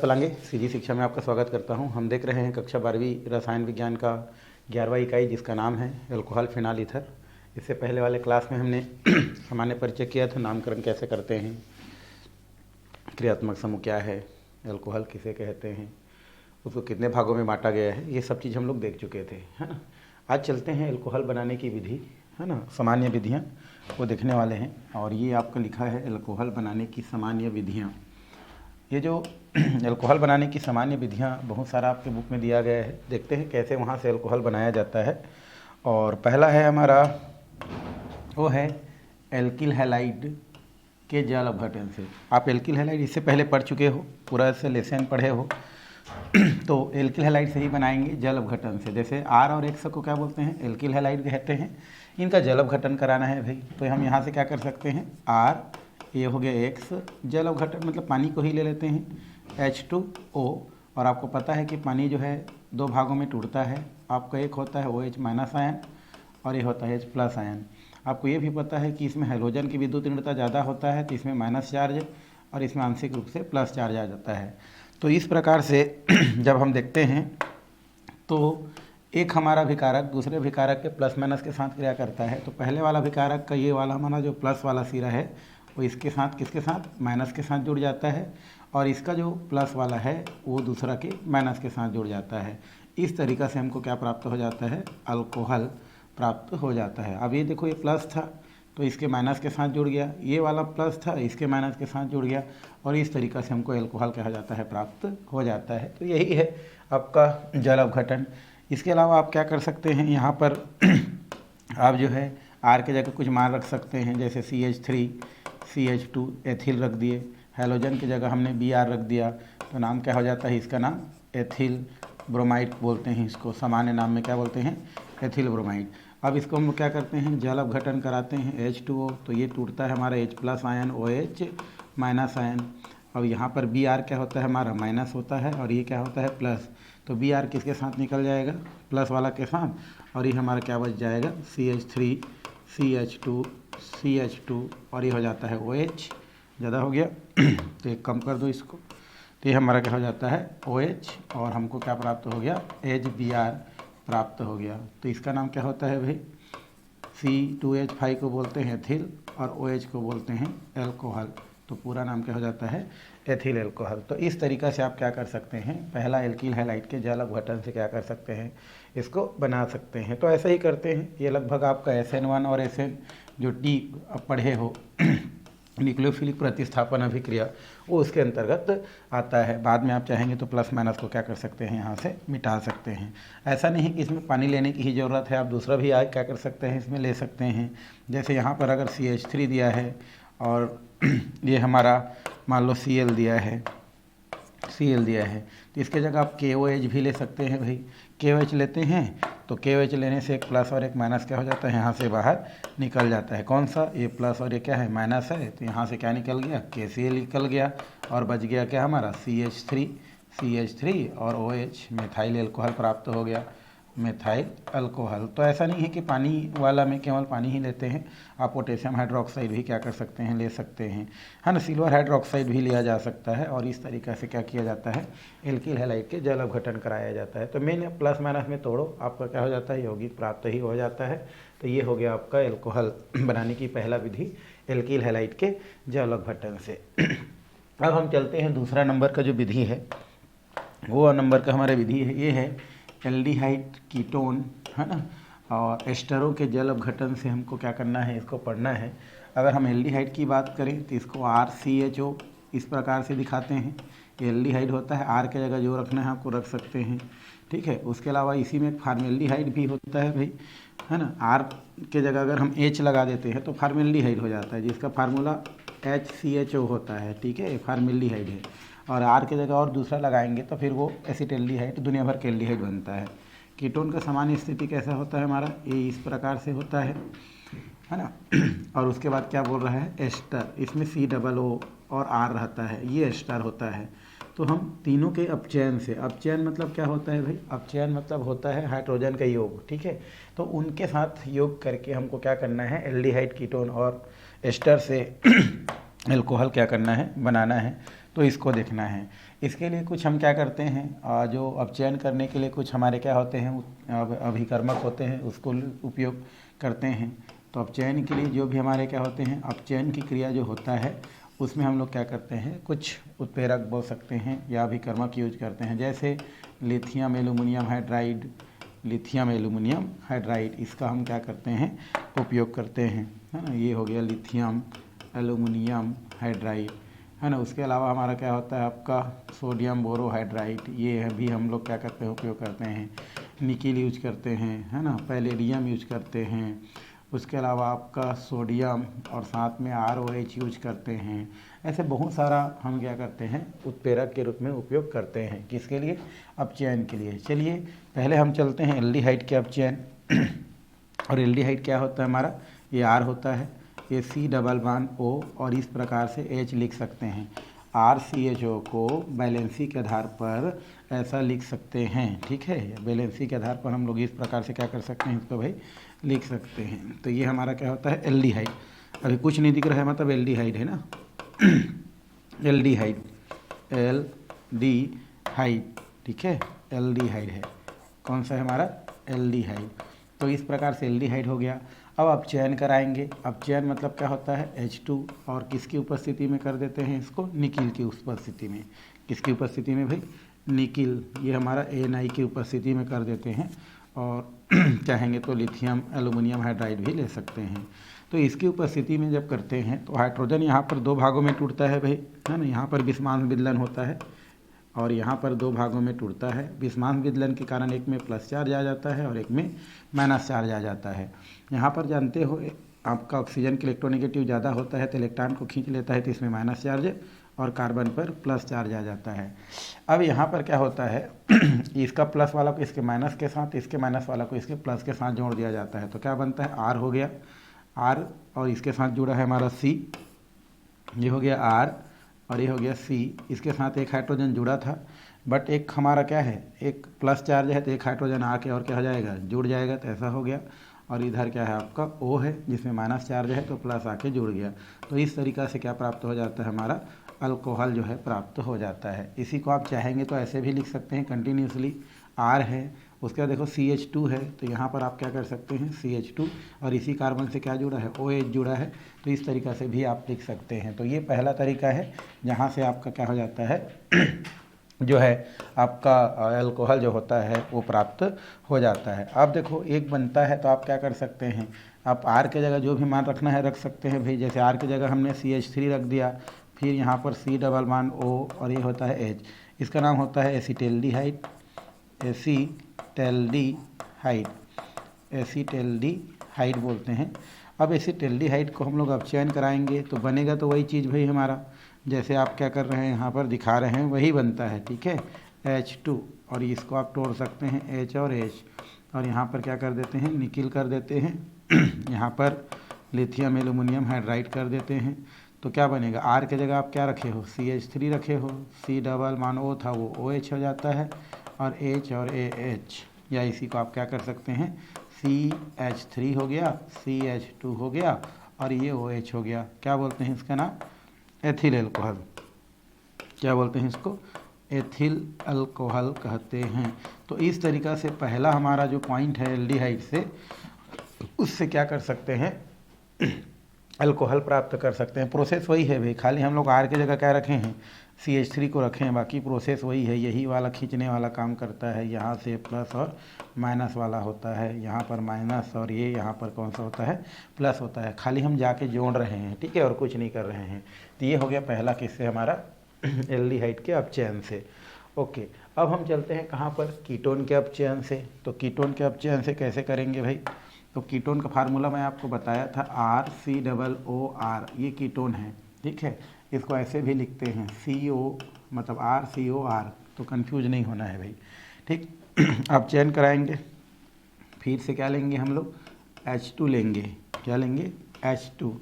पलांगे CG शिक्षा में आपका स्वागत करता हूं। हम देख रहे हैं कक्षा 12वीं रसायन विज्ञान का 11वां इकाई, जिसका नाम है अल्कोहल फिनाल ईथर। इससे पहले वाले क्लास में हमने सामान्य परिचय किया था, नामकरण कैसे करते हैं, क्रियात्मक समूह क्या है, अल्कोहल किसे कहते हैं, उसको कितने भागों में बांटा गया है, ये सब चीज़ हम लोग देख चुके थे, है ना। आज चलते हैं अल्कोहल बनाने की विधि, है ना, सामान्य विधियाँ वो देखने वाले हैं। और ये आपका लिखा है अल्कोहल बनाने की सामान्य विधियाँ। ये जो अल्कोहल बनाने की सामान्य विधियाँ बहुत सारा आपके बुक में दिया गया है। देखते हैं कैसे वहाँ से अल्कोहल बनाया जाता है। और पहला है हमारा वो है एल्किल हैलाइड के जल अपघटन से। आप एल्किल हैलाइड इससे पहले पढ़ चुके हो, पूरा से लेसन पढ़े हो। तो एल्किल हैलाइड से ही बनाएंगे जल अपघटन से। जैसे आर और एक्स को क्या बोलते हैं, एल्किल हैलाइड कहते हैं। इनका जल अपघटन कराना है भाई, तो हम यहाँ से क्या कर सकते हैं, आर ये हो गया एक्स, जल अपघटन मतलब पानी को ही ले लेते हैं H2O। और आपको पता है कि पानी जो है दो भागों में टूटता है। आपका एक होता है OH माइनस आयन और ये होता है H प्लस आयन। आपको ये भी पता है कि इसमें हैलोजन की विद्युत ऋणता ज़्यादा होता है, तो इसमें माइनस चार्ज और इसमें आंशिक रूप से प्लस चार्ज आ जाता है। तो इस प्रकार से जब हम देखते हैं तो एक हमारा अभिकारक दूसरे अभिकारक के प्लस माइनस के साथ क्रिया करता है। तो पहले वाला अभिकारक का ये वाला हमारा जो प्लस वाला सिरा है वो इसके साथ किसके साथ, माइनस के साथ जुड़ जाता है। और इसका जो प्लस वाला है वो दूसरा के माइनस के साथ जुड़ जाता है। इस तरीक़ा से हमको क्या प्राप्त हो जाता है, अल्कोहल प्राप्त हो जाता है। अब ये देखो, ये प्लस था तो इसके माइनस के साथ जुड़ गया, ये वाला प्लस था इसके माइनस के साथ जुड़ गया, और इस तरीक़ा से हमको अल्कोहल कहा जाता है, प्राप्त हो जाता है। तो यही है आपका जल अपघटन। इसके अलावा आप क्या कर सकते हैं, यहाँ पर आप जो है आर के जगह कुछ मान रख सकते हैं, जैसे CH3 CH2 एथिल रख दिए। हैलोजन की जगह हमने Br रख दिया, तो नाम क्या हो जाता है, इसका नाम एथिल ब्रोमाइड बोलते हैं। इसको सामान्य नाम में क्या बोलते हैं, एथिल ब्रोमाइड। अब इसको हम क्या करते हैं, जल अपघटन कराते हैं H2O, तो ये टूटता है हमारा H plus ion OH minus ion. अब यहाँ पर Br क्या होता है, हमारा माइनस होता है, और ये क्या होता है, प्लस। तो Br किसके साथ निकल जाएगा, प्लस वाला के साथ, और ये हमारा क्या बच जाएगा, CH3 CH2 और ये हो जाता है OH, ज़्यादा हो गया तो एक कम कर दो इसको। तो ये हमारा क्या हो जाता है, OH, और हमको क्या प्राप्त हो गया, HBr प्राप्त हो गया। तो इसका नाम क्या होता है भाई, C2H5 को बोलते हैं एथिल और OH को बोलते हैं एल्कोहल। तो पूरा नाम क्या हो जाता है, एथिल एल्कोहल। तो इस तरीक़ा से आप क्या कर सकते हैं, पहला एल्किल हैलाइड के जल अपघटन से क्या कर सकते हैं, इसको बना सकते हैं। तो ऐसे ही करते हैं। ये लगभग आपका SN1 और SN जो टी पढ़े हो न्यूक्लियोफिलिक प्रतिस्थापन अभिक्रिया, वो उसके अंतर्गत आता है। बाद में आप चाहेंगे तो प्लस माइनस को क्या कर सकते हैं, यहाँ से मिटा सकते हैं। ऐसा नहीं कि इसमें पानी लेने की ही ज़रूरत है, आप दूसरा भी आगे क्या कर सकते हैं, इसमें ले सकते हैं। जैसे यहाँ पर अगर CH3 दिया है और ये हमारा मान लो Cl दिया है, तो इसके जगह आप KOH भी ले सकते हैं भाई। KOH लेते हैं तो KOH लेने से एक प्लस और एक माइनस क्या हो जाता है, यहाँ से बाहर निकल जाता है। कौन सा, ये प्लस और ये क्या है, माइनस है। तो यहाँ से क्या निकल गया, KCl निकल गया, और बच गया क्या हमारा CH3 और OH, मेथाइल अल्कोहल प्राप्त हो गया, मेथाइल अल्कोहल। तो ऐसा नहीं है कि पानी वाला में केवल पानी ही लेते हैं, आप पोटेशियम हाइड्रोक्साइड भी क्या कर सकते हैं, ले सकते हैं, है ना। सिल्वर हाइड्रोक्साइड भी लिया जा सकता है। और इस तरीक़े से क्या किया जाता है, एल्किल हैलाइड के जल अपघटन कराया जाता है। तो मैंने प्लस माइनस में तोड़ो, आपका क्या हो जाता है, यौगिक प्राप्त ही हो जाता है। तो ये हो गया आपका एल्कोहल बनाने की पहला विधि, एल्किल हैलाइड के जल अपघटन से। अब हम चलते हैं दूसरा नंबर का जो विधि है, वो नंबर का हमारा विधि है, ये है एल्डिहाइड कीटोन, है ना। और एस्टरों के जल अपघटन से हमको क्या करना है, इसको पढ़ना है। अगर हम एल्डिहाइड की बात करें तो इसको RCHO इस प्रकार से दिखाते हैं। एल्डिहाइड होता है, R के जगह जो रखना है आपको रख सकते हैं, ठीक है। उसके अलावा इसी में फार्मेल्डिहाइड भी होता है भाई, है ना। R के जगह अगर हम H लगा देते हैं तो फार्मेल्डिहाइड हो जाता है, जिसका फार्मूला HCHO होता है, ठीक है, फार्मेल्डिहाइड है। और R की जगह और दूसरा लगाएंगे तो फिर वो एसिटेल्डिहाइड, दुनिया भर के एल्डिहाइड बनता है। कीटोन का सामान्य स्थिति कैसा होता है हमारा, ये इस प्रकार से होता है ना। और उसके बाद क्या बोल रहा है, एस्टर, इसमें COO और R रहता है, ये एस्टर होता है। तो हम तीनों के अपचयन से, अपचयन मतलब क्या होता है भाई, अपचयन मतलब होता है हाइड्रोजन का योग, ठीक है। तो उनके साथ योग करके हमको क्या करना है, एल्डिहाइड कीटोन और एस्टर से अल्कोहल क्या करना है, बनाना है। तो इसको देखना है। इसके लिए कुछ हम क्या करते हैं, जो अपचयन करने के लिए कुछ हमारे क्या होते हैं, अभिकर्मक होते हैं, उसको उपयोग करते हैं। तो अपचयन के लिए जो भी हमारे क्या होते हैं, अपचयन की क्रिया जो होता है उसमें हम लोग क्या करते हैं, कुछ उत्प्रेरक बोल सकते हैं या अभिकर्मक यूज करते हैं। जैसे lithium aluminium hydride, lithium aluminium hydride, इसका हम क्या करते हैं, उपयोग करते हैं, है ना। ये हो गया लिथियम एल्यूमिनियम हाइड्राइड, है ना। उसके अलावा हमारा क्या होता है आपका सोडियम बोरोहाइड्राइड, ये भी हम लोग क्या करते हैं, उपयोग करते हैं। निकिल यूज करते हैं, है ना। पैलेडियम यूज करते हैं। उसके अलावा आपका सोडियम और साथ में ROH यूज करते हैं। ऐसे बहुत सारा हम क्या करते हैं, उत्प्रेरक के रूप में उपयोग करते हैं। किसके लिए, अपचयन के लिए। चलिए पहले हम चलते हैं एल्डिहाइड के अपचयन। और एल्डिहाइड क्या होता है हमारा, ये R होता है, ये C+O और इस प्रकार से H लिख सकते हैं। RCHO को बैलेंसी के आधार पर ऐसा लिख सकते हैं, ठीक है। बैलेंसी के आधार पर हम लोग इस प्रकार से क्या कर सकते हैं, इसको भाई लिख सकते हैं। तो ये हमारा क्या होता है, एल्डिहाइड। अभी कुछ नहीं दिख रहा है, मतलब एल्डिहाइड है ना। एल्डिहाइड, एल्डिहाइड, ठीक है, एल्डिहाइड है। कौन सा है हमारा, एल्डिहाइड। तो इस प्रकार से एल्डिहाइड हो गया। अब अपचयन कराएंगे। अपचयन मतलब क्या होता है, H2 और किसकी उपस्थिति में कर देते हैं इसको, निकिल की उपस्थिति में। किसकी उपस्थिति में भाई, निकिल, ये हमारा Na की उपस्थिति में कर देते हैं। और चाहेंगे तो लिथियम एल्यूमिनियम हाइड्राइड भी ले सकते हैं। तो इसकी उपस्थिति में जब करते हैं तो हाइड्रोजन यहाँ पर 2 भागों में टूटता है भाई, है ना। यहाँ पर विषमांश विदलन होता है और यहाँ पर 2 भागों में टूटता है। विषमांश विदलन के कारण एक में प्लस चार्ज आ जाता है और एक में माइनस चार्ज आ जाता है। यहाँ पर जानते हो आपका ऑक्सीजन के इलेक्ट्रोनेगेटिव ज़्यादा होता है तो इलेक्ट्रॉन को खींच लेता है, तो इसमें माइनस चार्ज और कार्बन पर प्लस चार्ज आ जाता है। अब यहाँ पर क्या होता है, इसका प्लस वाला को इसके माइनस के साथ, इसके माइनस वाला को इसके प्लस के साथ जोड़ दिया जाता है। तो क्या बनता है, R हो गया, R और इसके साथ जुड़ा है हमारा C, ये हो गया R और ये हो गया C। इसके साथ एक हाइड्रोजन जुड़ा था, बट एक हमारा क्या है, एक प्लस चार्ज है, तो एक हाइड्रोजन आके और क्या हो जाएगा, जुड़ जाएगा, तो ऐसा हो गया। और इधर क्या है आपका O है, जिसमें माइनस चार्ज है, तो प्लस आके जुड़ गया। तो इस तरीक़ा से क्या प्राप्त हो जाता है, हमारा अल्कोहल जो है प्राप्त हो जाता है। इसी को आप चाहेंगे तो ऐसे भी लिख सकते हैं, कंटिन्यूसली R है, उसके बाद देखो CH2 है, तो यहाँ पर आप क्या कर सकते हैं, CH2 और इसी कार्बन से क्या जुड़ा है, OH जुड़ा है। तो इस तरीक़ा से भी आप लिख सकते हैं। तो ये पहला तरीका है जहाँ से आपका क्या हो जाता है जो है आपका अल्कोहल जो होता है वो प्राप्त हो जाता है। अब देखो एक बनता है तो आप क्या कर सकते हैं, आप R के जगह जो भी मान रखना है रख सकते हैं भाई। जैसे R की जगह हमने CH3 रख दिया, फिर यहाँ पर C+O और ये होता है H, इसका नाम होता है एसिटेल्डिहाइड, एसिटेल्डिहाइड, एसिटेल्डिहाइड बोलते हैं। अब एसिटेल्डिहाइड को हम लोग अपचयन कराएंगे तो बनेगा तो वही चीज़ भाई हमारा, जैसे आप क्या कर रहे हैं यहाँ पर दिखा रहे हैं वही बनता है, ठीक है। H2 और इसको आप तोड़ सकते हैं H और H, और यहाँ पर क्या कर देते हैं, निकिल कर देते हैं यहाँ पर लिथियम एल्यूमिनियम हाइड्राइड कर देते हैं। तो क्या बनेगा, R के जगह आप क्या रखे हो, CH3 रखे हो, C+O था वो OH हो जाता है, और H और AH, या इसी को आप क्या कर सकते हैं, CH3 हो गया, CH2 हो गया और ये OH हो गया। क्या बोलते हैं इसका नाम, एथिल अल्कोहल। क्या बोलते हैं इसको, एथिल अल्कोहल कहते हैं। तो इस तरीक़ा से पहला हमारा जो पॉइंट है एल्डिहाइड से, उससे क्या कर सकते हैं, अल्कोहल प्राप्त कर सकते हैं। प्रोसेस वही है भाई, खाली हम लोग R की जगह क्या रखे हैं, CH3 को रखे हैं, बाकी प्रोसेस वही है। यही वाला खींचने वाला काम करता है, यहाँ से प्लस और माइनस वाला होता है, यहाँ पर माइनस और ये यहाँ पर कौन सा होता है, प्लस होता है। खाली हम जाके जोड़ रहे हैं, ठीक है, और कुछ नहीं कर रहे हैं। तो ये हो गया पहला किससे, हमारा एल्डिहाइड के अपचयन से। ओके, अब हम चलते हैं कहाँ पर, कीटोन के अपचयन से। तो कीटोन के अपचयन से कैसे करेंगे भाई, तो कीटोन का फार्मूला मैं आपको बताया था, RCOOR, ये कीटोन है, ठीक है। इसको ऐसे भी लिखते हैं CO, मतलब RCOR, तो कंफ्यूज नहीं होना है भाई, ठीक। अपचयन कराएंगे, फिर से क्या लेंगे हम लोग, H2 लेंगे। क्या लेंगे, H2।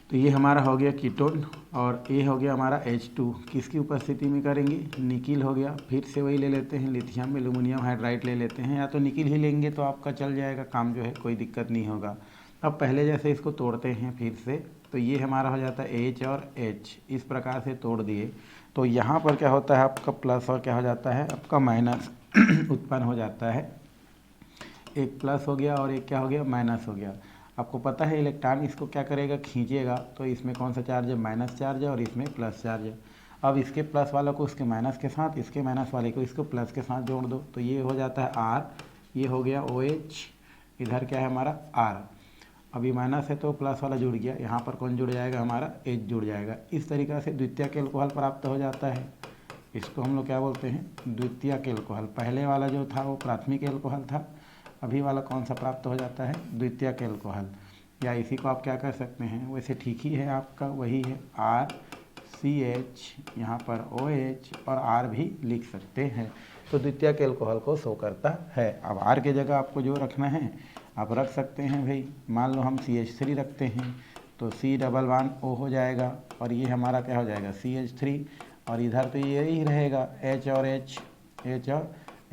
तो ये हमारा हो गया कीटोन और ये हो गया हमारा H2। किसकी उपस्थिति में करेंगे, निकिल हो गया। फिर से वही ले लेते हैं, लिथियम एल्यूमिनियम हाइड्राइड ले लेते हैं, या तो निकिल ही लेंगे तो आपका चल जाएगा काम, जो है कोई दिक्कत नहीं होगा। अब पहले जैसे इसको तोड़ते हैं फिर से, तो ये हमारा हो जाता है H और H, इस प्रकार से तोड़ दिए। तो यहाँ पर क्या होता है आपका प्लस और क्या हो जाता है आपका माइनस उत्पन्न हो जाता है। एक प्लस हो गया और एक क्या हो गया माइनस हो गया। आपको पता है इलेक्ट्रॉन इसको क्या करेगा खींचेगा, तो इसमें कौन सा चार्ज है माइनस चार्ज है और इसमें प्लस चार्ज है। अब इसके प्लस वाला को इसके माइनस के साथ, इसके माइनस वाले को इसको प्लस के साथ जोड़ दो, तो ये हो जाता है आर, ये हो गया OH, इधर क्या है हमारा आर। अभी माइनस है तो प्लस वाला जुड़ गया, यहाँ पर कौन जुड़ जाएगा हमारा H जुड़ जाएगा। इस तरीक़ा से द्वितीयक एल्कोहल प्राप्त हो जाता है। इसको हम लोग क्या बोलते हैं द्वितीयक एल्कोहल। पहले वाला जो था वो प्राथमिक एल्कोहल था, अभी वाला कौन सा प्राप्त हो जाता है द्वितीयक एल्कोहल। या इसी को आप क्या कर सकते हैं, वैसे ठीक ही है आपका, वही है RCH, यहाँ पर OH और R भी लिख सकते हैं। तो द्वितीयक एल्कोहल को शो करता है। अब R के जगह आपको जो रखना है आप रख सकते हैं भाई। मान लो हम CH3 रखते हैं तो C+1O हो जाएगा और ये हमारा क्या हो जाएगा CH3, और इधर तो यही रहेगा H और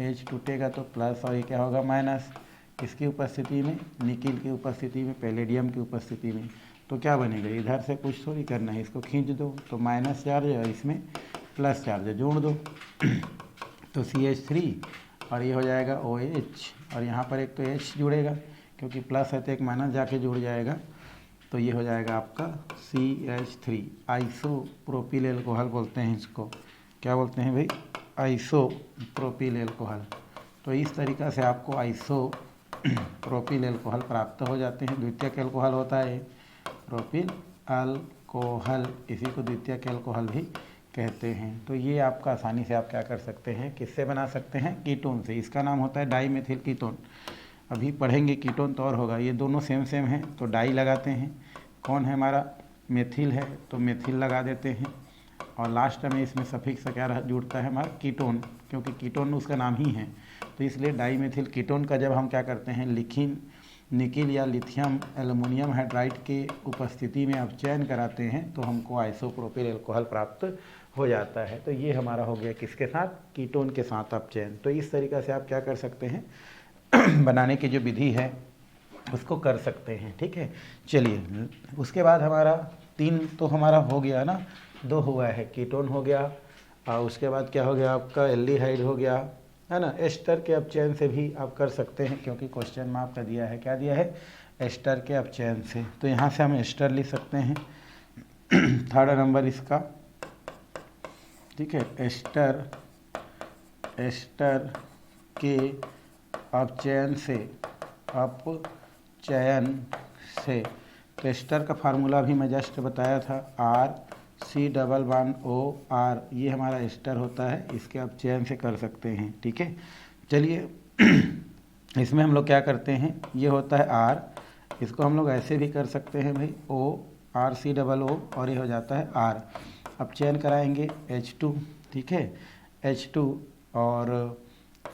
H टूटेगा तो प्लस और ये क्या होगा माइनस। इसकी उपस्थिति में, निकिल की उपस्थिति में, पैलेडियम की उपस्थिति में, तो क्या बनेगा इधर से कुछ थोड़ी करना है, इसको खींच दो तो माइनस चार्ज है और इसमें प्लस चार्ज है, जोड़ दो तो CH3 और ये हो जाएगा OH और यहाँ पर एक तो H जुड़ेगा क्योंकि प्लस है तो एक माइनस जाके जुड़ जाएगा, तो ये हो जाएगा आपका CH3। आइसोप्रोपिल एल्कोहल बोलते हैं इसको। क्या बोलते हैं भाई आइसोप्रोपिल एल्कोहल। तो इस तरीक़ा से आपको आइसोप्रोपिल एल्कोहल प्राप्त हो जाते हैं। द्वितीयक एल्कोहल होता है प्रोपिल अल्कोहल, इसी को द्वितीयक एल्कोहल भी कहते हैं। तो ये आपका आसानी से आप क्या कर सकते हैं, किससे बना सकते हैं कीटोन से। इसका नाम होता है डाई मेथिल कीटोन। अभी पढ़ेंगे कीटोन तो और होगा। ये दोनों सेम सेम हैं तो डाई लगाते हैं। कौन है हमारा मेथिल है तो मेथिल लगा देते हैं और लास्ट में इसमें सफिक्स क्या जुड़ता है हमारा कीटोन, क्योंकि कीटोन उसका नाम ही है तो इसलिए डाई मेथिल कीटोन का जब हम क्या करते हैं निकिल या लिथियम एल्युमिनियम हाइड्राइड के उपस्थिति में अपचयन कराते हैं तो हमको आइसोप्रोपिल एल्कोहल प्राप्त हो जाता है। तो ये हमारा हो गया किसके साथ कीटोन के साथ अपचयन। तो इस तरीक़ा से आप क्या कर सकते हैं बनाने की जो विधि है उसको कर सकते हैं। ठीक है, चलिए उसके बाद हमारा 3 तो हमारा हो गया ना, 2 हुआ है, कीटोन हो गया और उसके बाद क्या हो गया आपका एल्डिहाइड हो गया है ना। एस्टर के अपचयन से भी आप कर सकते हैं क्योंकि क्वेश्चन में आपका दिया है, क्या दिया है एस्टर के अपचयन से। तो यहाँ से हम एस्टर लिख सकते हैं 3rd नंबर इसका। ठीक है, एस्टर के अपचयन से तो एस्टर का फार्मूला भी मैं जस्ट बताया था RC+1OR, ये हमारा एस्टर होता है, इसके अपचयन से कर सकते हैं। ठीक है, चलिए इसमें हम लोग क्या करते हैं, ये होता है R, इसको हम लोग ऐसे भी कर सकते हैं भाई RC+O और ये हो जाता है R। अपचयन कराएंगे H2, ठीक है H2 और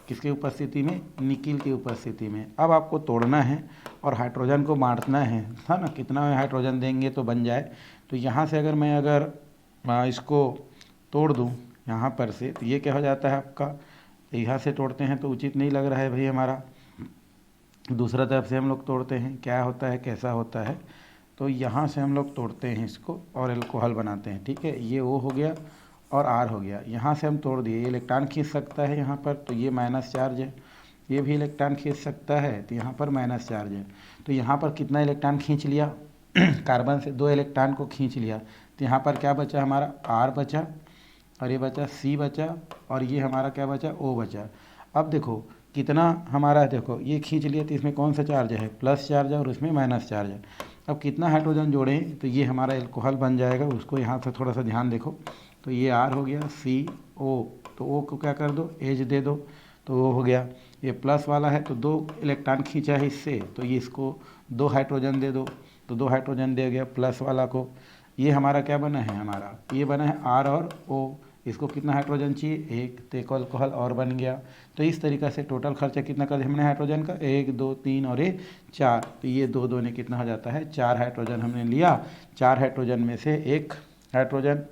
किसकी उपस्थिति में निकिल की उपस्थिति में। अब आपको तोड़ना है और हाइड्रोजन को बांटना है ना, कितना हाइड्रोजन देंगे तो बन जाए। तो यहाँ से अगर मैं इसको तोड़ दूँ यहाँ पर से तो ये क्या हो जाता है आपका, यहाँ से तोड़ते हैं तो उचित नहीं लग रहा है भाई हमारा, दूसरा तरफ से हम लोग तोड़ते हैं, क्या होता है कैसा होता है। तो यहाँ से हम लोग तोड़ते हैं इसको और एल्कोहल बनाते हैं। ठीक है, ये O हो गया और R हो गया। यहाँ से हम तोड़ दिए, ये इलेक्ट्रॉन खींच सकता है यहाँ पर, तो ये माइनस चार्ज है, ये भी इलेक्ट्रॉन खींच सकता है तो यहाँ पर माइनस चार्ज है। तो यहाँ पर कितना इलेक्ट्रॉन खींच लिया कार्बन से 2 इलेक्ट्रॉन को खींच लिया, तो यहाँ पर क्या बचा हमारा R बचा और ये बचा C बचा और ये हमारा क्या बचा O बचा। अब देखो कितना हमारा, देखो ये खींच लिया तो इसमें कौन सा चार्ज है प्लस चार्ज है और उसमें माइनस चार्ज है। अब कितना हाइड्रोजन जोड़ें तो ये हमारा एल्कोहल बन जाएगा, उसको यहाँ से थोड़ा सा ध्यान देखो। तो ये R हो गया, CO तो O को क्या कर दो H दे दो तो O हो गया। ये प्लस वाला है तो 2 इलेक्ट्रॉन खींचा है इससे, तो ये इसको 2 हाइड्रोजन दे दो, तो 2 हाइड्रोजन दे गया प्लस वाला को। ये हमारा क्या बना है, हमारा ये बना है R और O। इसको कितना हाइड्रोजन चाहिए 1, तो एक अल्कोहल और बन गया। तो इस तरीक़ा से टोटल खर्चा कितना कर दिया हमने हाइड्रोजन का, 1 2 3 और ये 4। तो ये 2 2 ने कितना हो जाता है 4 हाइड्रोजन हमने लिया। 4 हाइड्रोजन में से 1 हाइड्रोजन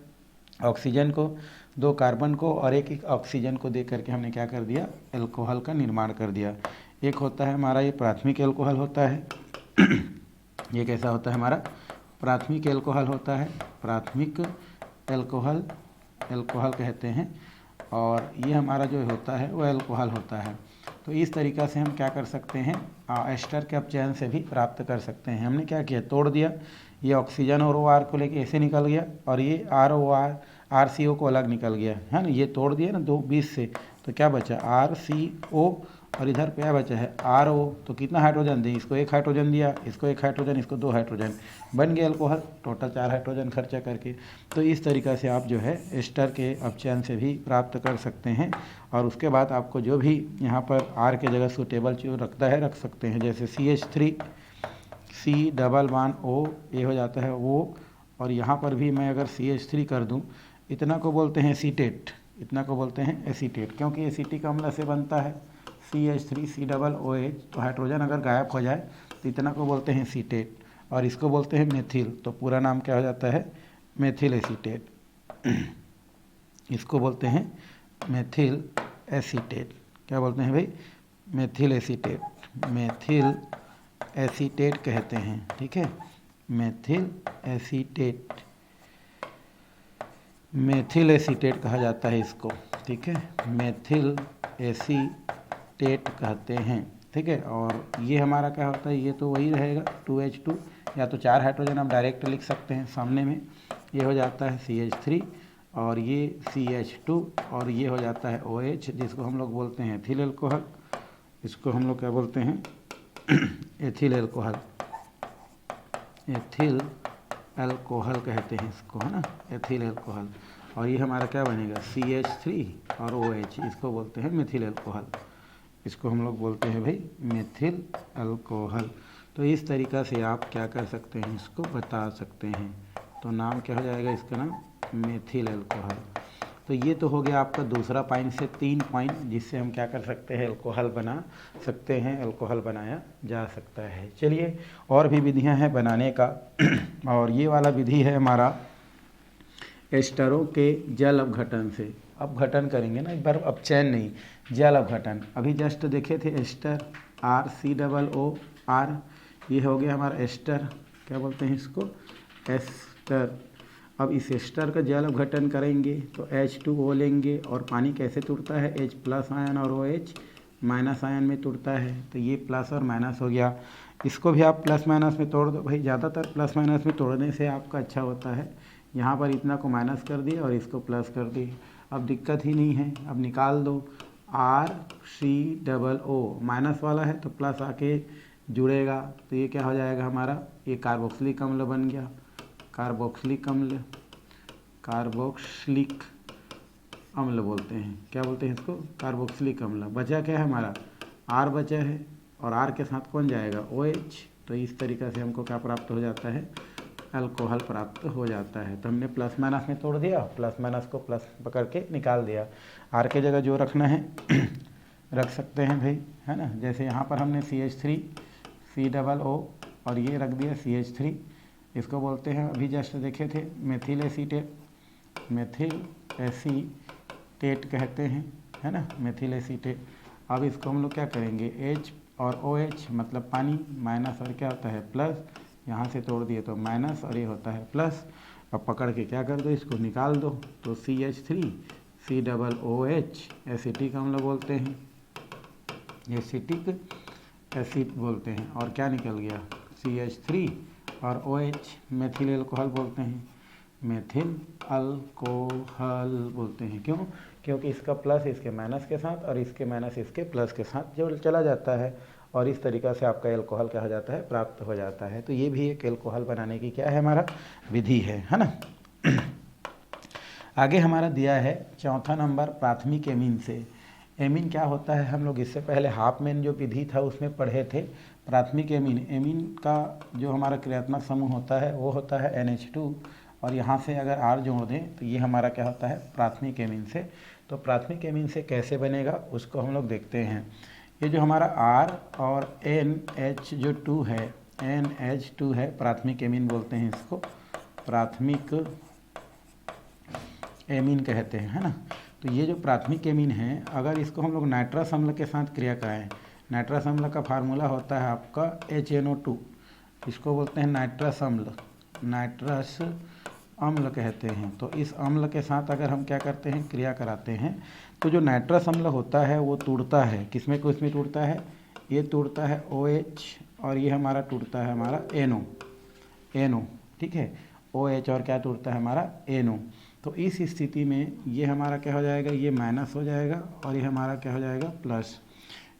ऑक्सीजन को, 2 कार्बन को और 1 ऑक्सीजन को दे करके हमने क्या कर दिया एल्कोहल का निर्माण कर दिया। एक होता है हमारा ये प्राथमिक एल्कोहल होता है ये कैसा होता है हमारा प्राथमिक एल्कोहल होता है, प्राथमिक एल्कोहल एल्कोहल कहते हैं, और ये हमारा जो होता है वो एल्कोहल होता है। तो इस तरीक़ा से हम क्या कर सकते हैं, एस्टर के अपचयन से भी प्राप्त कर सकते हैं। हमने क्या किया, तोड़ दिया, ये ऑक्सीजन और OR को लेके ऐसे निकल गया, और ये ROR RCO को अलग निकल गया है ना, ये तोड़ दिया ना 2 20 से, तो क्या बचा RCO, और इधर क्या बचा है RO। तो कितना हाइड्रोजन दें, इसको 1 हाइड्रोजन दिया, इसको 1 हाइड्रोजन, इसको 2 हाइड्रोजन, बन गया अल्कोहल, टोटल 4 हाइड्रोजन खर्चा करके। तो इस तरीक़ा से आप जो है एस्टर के अपचयन से भी प्राप्त कर सकते हैं। और उसके बाद आपको जो भी यहाँ पर R के जगह सूटेबल जो रखता है रख सकते हैं, जैसे CH3 C double bond O, ये हो जाता है वो, और यहाँ पर भी मैं अगर CH3 कर दूँ, इतना को बोलते हैं एसीटेट, इतना को बोलते हैं एसीटेट, क्योंकि एसिटिक अम्ल से बनता है CH3 C डबल OH। तो हाइड्रोजन अगर गायब हो जाए तो इतना को बोलते हैं एसीटेट, और इसको बोलते हैं मेथिल। तो पूरा नाम क्या हो जाता है, मेथिल एसीटेट। इसको बोलते हैं मेथिल एसीटेट। क्या बोलते हैं भाई, मेथिल एसीटेट, मेथिल एसीटेट कहते हैं, ठीक है, मेथिल एसीटेट, मेथिल एसीटेट कहा जाता है इसको, ठीक है, मेथिल एसीटेट कहते हैं, ठीक है। और ये हमारा क्या होता है, ये तो वही रहेगा 2H2, या तो 4 हाइड्रोजन आप डायरेक्ट लिख सकते हैं सामने में, ये हो जाता है CH3, और ये CH2, और ये हो जाता है OH, जिसको हम लोग बोलते हैं एथिल एल्कोहल। इसको हम लोग क्या बोलते हैं, एथिल एल्कोहल, एथिल एल्कोहल कहते हैं इसको, है ना, एथिल एल्कोहल। और ये हमारा क्या बनेगा, CH3 और OH, इसको बोलते हैं मेथिल एल्कोहल। इसको हम लोग बोलते हैं भाई मेथिल एल्कोहल। तो इस तरीक़ा से आप क्या कर सकते हैं, इसको बता सकते हैं। तो नाम क्या हो जाएगा इसका नाम, मेथिल एल्कोहल। तो ये तो हो गया आपका दूसरा पॉइंट से 3 पॉइंट, जिससे हम क्या कर सकते हैं, एल्कोहल बना सकते हैं, एल्कोहल बनाया जा सकता है। चलिए, और भी विधियां हैं बनाने का, और ये वाला विधि है हमारा एस्टरों के जल अपघटन से। अपघटन करेंगे ना, एक बार अपचयन नहीं, जल अपघटन। अभी जस्ट देखे थे एस्टर RCOOR, ये हो गया हमारा एस्टर, क्या बोलते हैं इसको, एस्टर। अब इस एस्टर का जल अपघटन करेंगे तो H2O लेंगे, और पानी कैसे टूटता है, H+ आयन और OH माइनस आयन में टूटता है। तो ये प्लस और माइनस हो गया, इसको भी आप प्लस माइनस में तोड़ दो भाई, ज़्यादातर प्लस माइनस में तोड़ने से आपका अच्छा होता है। यहाँ पर इतना को माइनस कर दिए और इसको प्लस कर दिए, अब दिक्कत ही नहीं है। अब निकाल दो, RCOO माइनस वाला है तो प्लस आके जुड़ेगा, तो ये क्या हो जाएगा हमारा, ये कार्बोक्सिलिक अम्ल बन गया, कार्बोक्सिलिक अम्ल, कार्बोक्सिलिक अम्ल बोलते हैं, क्या बोलते हैं इसको, कार्बोक्सिलिक अम्ल। बचा क्या है हमारा, R बचा है, और R के साथ कौन जाएगा, OH। तो इस तरीक़े से हमको क्या प्राप्त हो जाता है, अल्कोहल प्राप्त हो जाता है। तो हमने प्लस माइनस में तोड़ दिया, प्लस माइनस को प्लस पकड़ के निकाल दिया। R के जगह जो रखना है रख सकते हैं भाई, है ना। जैसे यहाँ पर हमने CH3 COO और ये रख दिया CH3, इसको बोलते हैं, अभी जस्ट देखे थे, मेथिल एसीटेट, मेथिल एसीटेट कहते हैं, है ना, मेथिल एसीटेट। अब इसको हम लोग क्या करेंगे, H और OH मतलब पानी, माइनस और क्या होता है प्लस, यहाँ से तोड़ दिए तो माइनस, और ये होता है प्लस। अब पकड़ के क्या कर दो, इसको निकाल दो, तो CH3 COOH एसिटिक अम्ल बोलते हैं, एसिटिक एसिड बोलते हैं। और क्या निकल गया, CH3 और OH मेथिल अल्कोहल बोलते हैं, मेथिल अल्कोहल बोलते हैं। क्यों, क्योंकि इसका प्लस इसके माइनस के साथ और इसके माइनस इसके प्लस के साथ जो चला जाता है, और इस तरीक़ा से आपका एल्कोहल क्या हो जाता है, प्राप्त हो जाता है। तो ये भी एक एल्कोहल बनाने की क्या है हमारा विधि है ना। आगे हमारा दिया है चौथा नंबर प्राथमिक एमीन से। एमीन क्या होता है, हम लोग इससे पहले हाफमैन जो विधि था उसमें पढ़े थे। प्राथमिक एमीन, एमीन का जो हमारा क्रियात्मक समूह होता है वो होता है NH2, और यहाँ से अगर R जोड़ दें तो ये हमारा क्या होता है, प्राथमिक एमीन से। तो प्राथमिक एमीन से कैसे बनेगा उसको हम लोग देखते हैं। ये जो हमारा R और NH जो 2 है, NH2 है, प्राथमिक एमीन बोलते हैं इसको, प्राथमिक एमीन कहते हैं, है ना। तो ये जो प्राथमिक एमीन है, अगर इसको हम लोग नाइट्रस अम्ल के साथ क्रिया कराएं, नाइट्रस अम्ल का फार्मूला होता है आपका HNO2, इसको बोलते हैं नाइट्रस अम्ल, नाइट्रस अम्ल कहते हैं। तो इस अम्ल के साथ अगर हम क्या करते हैं, क्रिया कराते हैं, तो जो नाइट्रस अम्ल होता है वो टूटता है, किसमें किसमें टूटता है, ये टूटता है OH, और ये हमारा टूटता है हमारा NO, ठीक है, OH और क्या टूटता है हमारा NO। तो इस स्थिति में ये हमारा क्या हो जाएगा, ये माइनस हो जाएगा और ये हमारा क्या हो जाएगा, प्लस।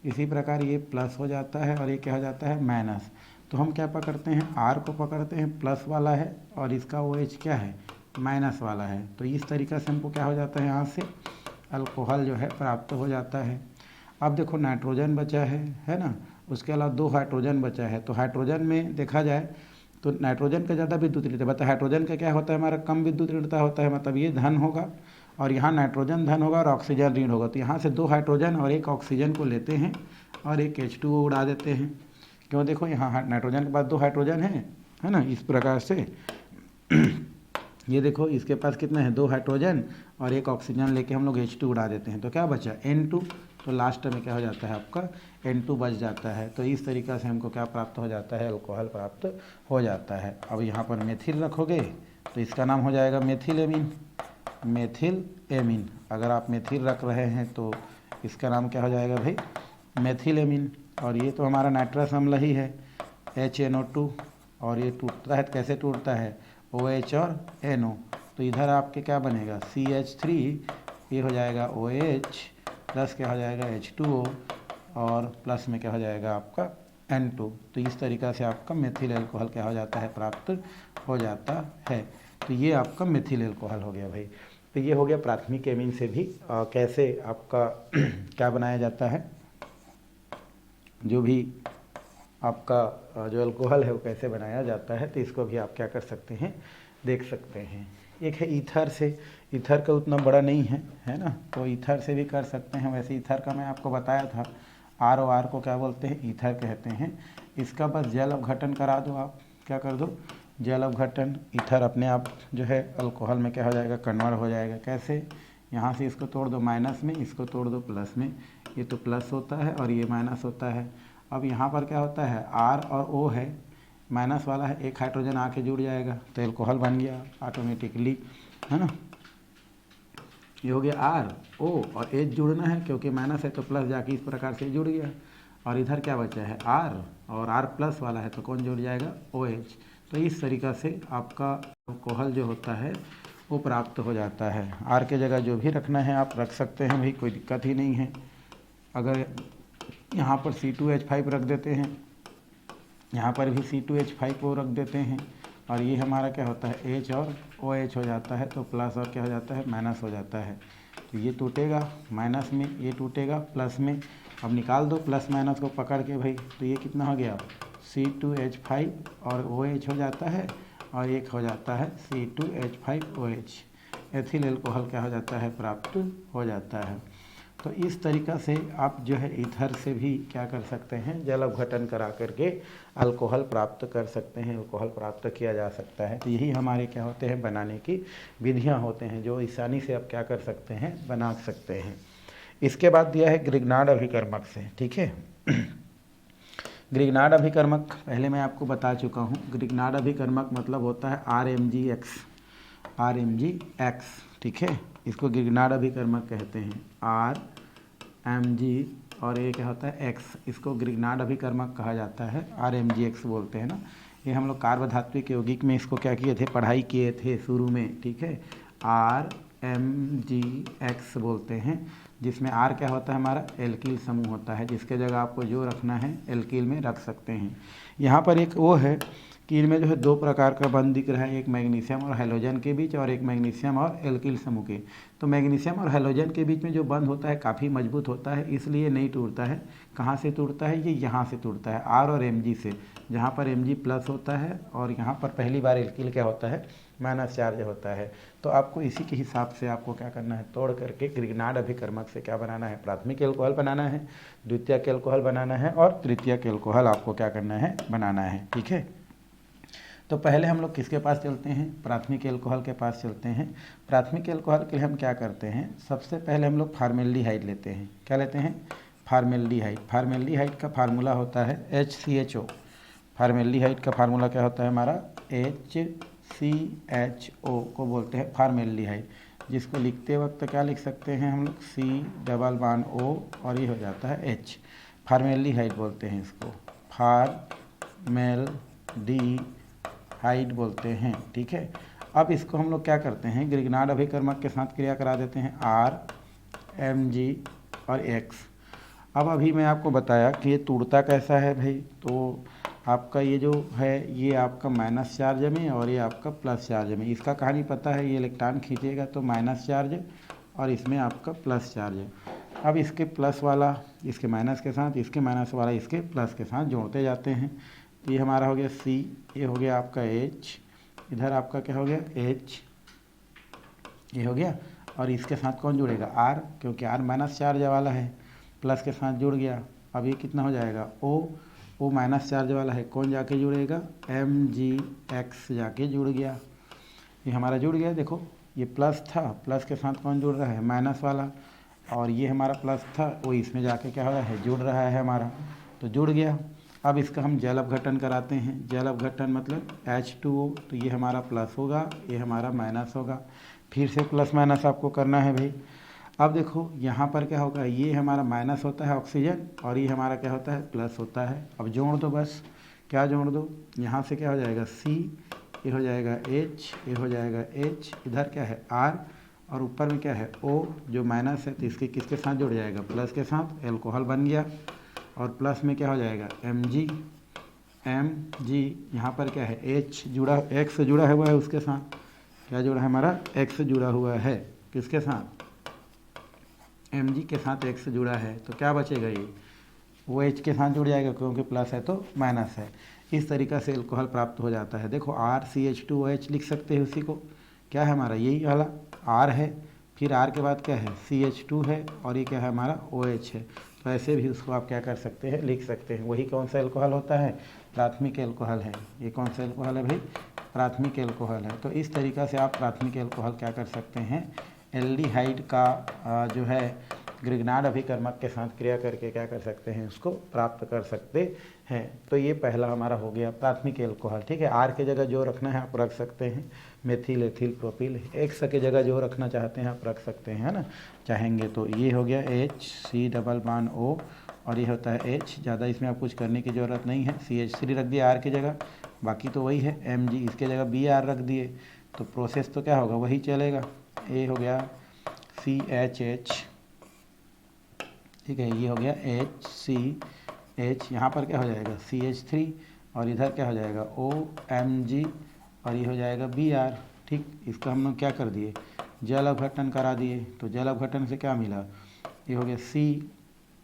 इसी प्रकार ये प्लस हो जाता है और ये क्या हो जाता है, माइनस। तो हम क्या पकड़ते हैं, R को पकड़ते हैं, प्लस वाला है, और इसका OH क्या है, माइनस वाला है। तो इस तरीक़ा से हमको क्या हो जाता है, यहाँ से अल्कोहल जो है प्राप्त हो जाता है। अब देखो नाइट्रोजन बचा है ना, उसके अलावा 2 हाइड्रोजन बचा है। तो हाइड्रोजन में देखा जाए तो नाइट्रोजन का ज़्यादा विद्युत ऋणता, मतलब हाइड्रोजन का क्या होता है, हमारा कम विद्युत ऋणता होता है, मतलब ये धन होगा और यहाँ नाइट्रोजन धन होगा और ऑक्सीजन ऋण होगा। तो यहाँ से 2 हाइड्रोजन और 1 ऑक्सीजन को लेते हैं और एक H2O उड़ा देते हैं। क्यों, देखो यहाँ नाइट्रोजन के पास 2 हाइड्रोजन है ना, इस प्रकार से ये देखो इसके पास कितने हैं, 2 हाइड्रोजन और 1 ऑक्सीजन लेके हम लोग H2 उड़ा देते हैं। तो क्या बचा, N2। तो लास्ट में क्या हो जाता है, आपका N2 बच जाता है। तो इस तरीक़ा से हमको क्या प्राप्त हो जाता है, अल्कोहल प्राप्त हो जाता है। अब यहाँ पर मेथिल रखोगे तो इसका नाम हो जाएगा मेथिल एमीन। अगर आप मेथिल रख रहे हैं तो इसका नाम क्या हो जाएगा भाई, मेथिल एमीन। और ये तो हमारा नाइट्रस अम्ल ही है, HNO2, और ये टूटता है, कैसे टूटता है, OH और NO। तो इधर आपके क्या बनेगा, CH3, ये हो जाएगा OH, प्लस क्या हो जाएगा H2O, और प्लस में क्या हो जाएगा आपका N2। तो इस तरीक़ा से आपका मेथिल अल्कोहल क्या हो जाता है, प्राप्त हो जाता है। तो ये आपका मेथिल अल्कोहल हो गया भाई। तो ये हो गया प्राथमिक एमीन से भी कैसे आपका क्या बनाया जाता है, जो भी आपका जो अल्कोहल है वो कैसे बनाया जाता है। तो इसको भी आप क्या कर सकते हैं, देख सकते हैं। एक है ईथर से, ईथर का उतना बड़ा नहीं है ना, तो ईथर से भी कर सकते हैं। वैसे ईथर का मैं आपको बताया था, ROR को क्या बोलते हैं, ईथर कहते हैं। इसका बस जल अपघटन करा दो, आप क्या कर दो, जल अपघटन। ईथर अपने आप जो है अल्कोहल में क्या हो जाएगा, कन्वर्ट हो जाएगा। कैसे, यहाँ से इसको तोड़ दो माइनस में, इसको तोड़ दो प्लस में, ये तो प्लस होता है और ये माइनस होता है। अब यहाँ पर क्या होता है, R और O है, माइनस वाला है, एक हाइड्रोजन आके जुड़ जाएगा तो अल्कोहल बन गया ऑटोमेटिकली, है ना। ये हो गया R O, और H जुड़ना है क्योंकि माइनस है तो प्लस जाके इस प्रकार से जुड़ गया। और इधर क्या बचा है, R, और R प्लस वाला है तो कौन जुड़ जाएगा, OH। तो इस तरीक़ा से आपका अल्कोहल जो होता है वो प्राप्त हो जाता है। R के जगह जो भी रखना है आप रख सकते हैं भाई, कोई दिक्कत ही नहीं है। अगर यहाँ पर C2H5 रख देते हैं, यहाँ पर भी C2H5 को रख देते हैं, और ये हमारा क्या होता है, H और OH हो जाता है। तो प्लस और क्या हो जाता है, माइनस हो जाता है। तो ये टूटेगा माइनस में, ये टूटेगा प्लस में। अब निकाल दो प्लस माइनस को पकड़ के भाई, तो ये कितना हो गया, C2H5 और OH हो जाता है, और एक हो जाता है C2H5OH। एथिल अल्कोहल क्या हो जाता है, प्राप्त हो जाता है। तो इस तरीक़ा से आप जो है ईथर से भी क्या कर सकते हैं, जल अपघटन करा करके अल्कोहल प्राप्त कर सकते हैं, अल्कोहल प्राप्त किया जा सकता है। तो यही हमारे क्या होते हैं, बनाने की विधियां होते हैं, जो आसानी से आप क्या कर सकते हैं, बना सकते हैं। इसके बाद दिया है ग्रिग्नार्ड अभिकर्मक से, ठीक है। ग्रिग्नार्ड अभिकर्मक पहले मैं आपको बता चुका हूँ। ग्रिग्नार्ड अभिकर्मक मतलब होता है RMGX, ठीक है। इसको ग्रिग्नार्ड अभिकर्मक कहते हैं, RMG, और ये क्या होता है, X। इसको ग्रिग्नार्ड अभिकर्मक कहा जाता है, RMGX बोलते हैं ना। ये हम लोग कार्बधात्विक यौगिक में इसको क्या किए थे, पढ़ाई किए थे शुरू में, ठीक है। RMGX बोलते हैं, जिसमें R क्या होता है, हमारा एल्किल समूह होता है, जिसके जगह आपको जो रखना है एल्किल में रख सकते हैं। यहाँ पर एक वो है कि इनमें जो है 2 प्रकार का बंध दिख रहा है, एक मैग्नीशियम और हैलोजन के बीच, और एक मैग्नीशियम और एल्किल समूह के। तो मैग्नीशियम और हैलोजन के बीच में जो बंध होता है काफ़ी मजबूत होता है, इसलिए नहीं टूटता है। कहाँ से टूटता है, ये यहाँ से टूटता है, R और Mg से, जहाँ पर Mg प्लस होता है और यहाँ पर पहली बार एल्किल क्या होता है, माइनस चार्ज होता है। तो आपको इसी के हिसाब से आपको क्या करना है, तोड़ करके ग्रिग्नार्ड अभिकर्मक से क्या बनाना है, प्राथमिक एल्कोहल बनाना है, द्वितीयक एल्कोहल बनाना है, और तृतीयक एल्कोहल आपको क्या करना है, बनाना है, ठीक है। तो पहले हम लोग किसके पास चलते हैं, प्राथमिक एल्कोहल के पास चलते हैं। प्राथमिक एल्कोहल के लिए हम क्या करते हैं, सबसे पहले हम लोग फार्मेल्डिहाइड लेते हैं। क्या लेते हैं, फार्मेल्डिहाइड। फार्मेल्डिहाइड का फार्मूला होता है HCHO। फार्मेल्डिहाइड का फार्मूला क्या होता है हमारा, HCHO। CHO को बोलते हैं फॉर्मेल्डिहाइड, जिसको लिखते वक्त क्या लिख सकते हैं हम लोग C♯O और ये हो जाता है H। फॉर्मेल्डिहाइड बोलते हैं इसको, फॉर्मेल्डिहाइड बोलते हैं, ठीक है। अब इसको हम लोग क्या करते हैं, ग्रिग्नार्ड अभिकर्मक के साथ क्रिया करा देते हैं R, Mg और X। अब अभी मैं आपको बताया कि ये टूटता कैसा है भाई, तो आपका ये जो है ये आपका माइनस चार्ज में और ये आपका प्लस चार्ज में। इसका कहानी पता है, ये इलेक्ट्रॉन खींचेगा तो माइनस चार्ज और इसमें आपका प्लस चार्ज है। अब इसके प्लस वाला इसके माइनस के साथ, इसके माइनस वाला इसके प्लस के साथ जोड़ते जाते हैं। तो ये हमारा हो गया C, ये हो गया आपका H, इधर आपका क्या हो गया H, ये हो गया। और इसके साथ कौन जुड़ेगा R, क्योंकि R माइनस चार्ज वाला है, प्लस के साथ जुड़ गया। अब ये कितना हो जाएगा O माइनस चार्ज वाला है, कौन जाके जुड़ेगा MgX जाके जुड़ गया। ये हमारा जुड़ गया, देखो ये प्लस था, प्लस के साथ कौन जुड़ रहा है माइनस वाला, और ये हमारा प्लस था वो इसमें जाके क्या हो रहा है जुड़ रहा है हमारा, तो जुड़ गया। अब इसका हम जल अपघटन कराते हैं। जल अपघटन मतलब H2O, तो ये हमारा प्लस होगा, ये हमारा माइनस होगा। फिर से प्लस माइनस आपको करना है भाई। अब देखो यहाँ पर क्या होगा, ये हमारा माइनस होता है ऑक्सीजन और ये हमारा क्या होता है प्लस होता है। अब जोड़ दो, बस क्या जोड़ दो, यहाँ से क्या हो जाएगा C, ये हो जाएगा H, ये हो जाएगा H, इधर क्या है R और ऊपर में क्या है O जो माइनस है, तो इसके किसके साथ जुड़ जाएगा प्लस के साथ, एल्कोहल बन गया। और प्लस में क्या हो जाएगा Mg, यहाँ पर क्या है H जुड़ा, X जुड़ा हुआ है उसके साथ, क्या जुड़ा है हमारा X जुड़ा हुआ है, किसके साथ Mg के साथ X जुड़ा है। तो क्या बचेगा, ये वो H के साथ जुड़ जाएगा क्योंकि प्लस है तो माइनस है। इस तरीक़ा से एल्कोहल प्राप्त हो जाता है। देखो RCH2OH लिख सकते हैं उसी को, क्या है हमारा यही वाला R है, फिर R के बाद क्या है CH2 है और ये क्या है हमारा OH है। तो ऐसे भी उसको आप क्या कर सकते हैं लिख सकते हैं। वही कौन सा एल्कोहल होता है, प्राथमिक एल्कोहल है। ये कौन सा एल्कोहल है भाई, प्राथमिक एल्कोहल है। तो इस तरीक़ा से आप प्राथमिक एल्कोहल क्या कर सकते हैं, एल्डिहाइड का जो है ग्रिग्नार्ड अभिकर्मक के साथ क्रिया करके क्या कर सकते हैं, उसको प्राप्त कर सकते हैं। तो ये पहला हमारा हो गया प्राथमिक एल्कोहल, ठीक है। R के जगह जो रखना है आप रख सकते हैं, मेथिल एथिल प्रोपिल। X के जगह जो रखना चाहते हैं आप रख सकते हैं, है ना, चाहेंगे तो। ये हो गया HC♯O और ये होता है H, ज़्यादा इसमें आप कुछ करने की ज़रूरत नहीं है। CH3 रख दिया R की जगह, बाकी तो वही है। Mg इसके जगह Br रख दिए, तो प्रोसेस तो क्या होगा वही चलेगा। ये हो गया CHH, ठीक है, ये हो गया HCH, यहाँ पर क्या हो जाएगा CH3 और इधर क्या हो जाएगा OMg और ये हो जाएगा Br, ठीक। इसका हम लोग क्या कर दिए, जल अपघटन करा दिए। तो जल अपघटन से क्या मिला, ये हो गया C,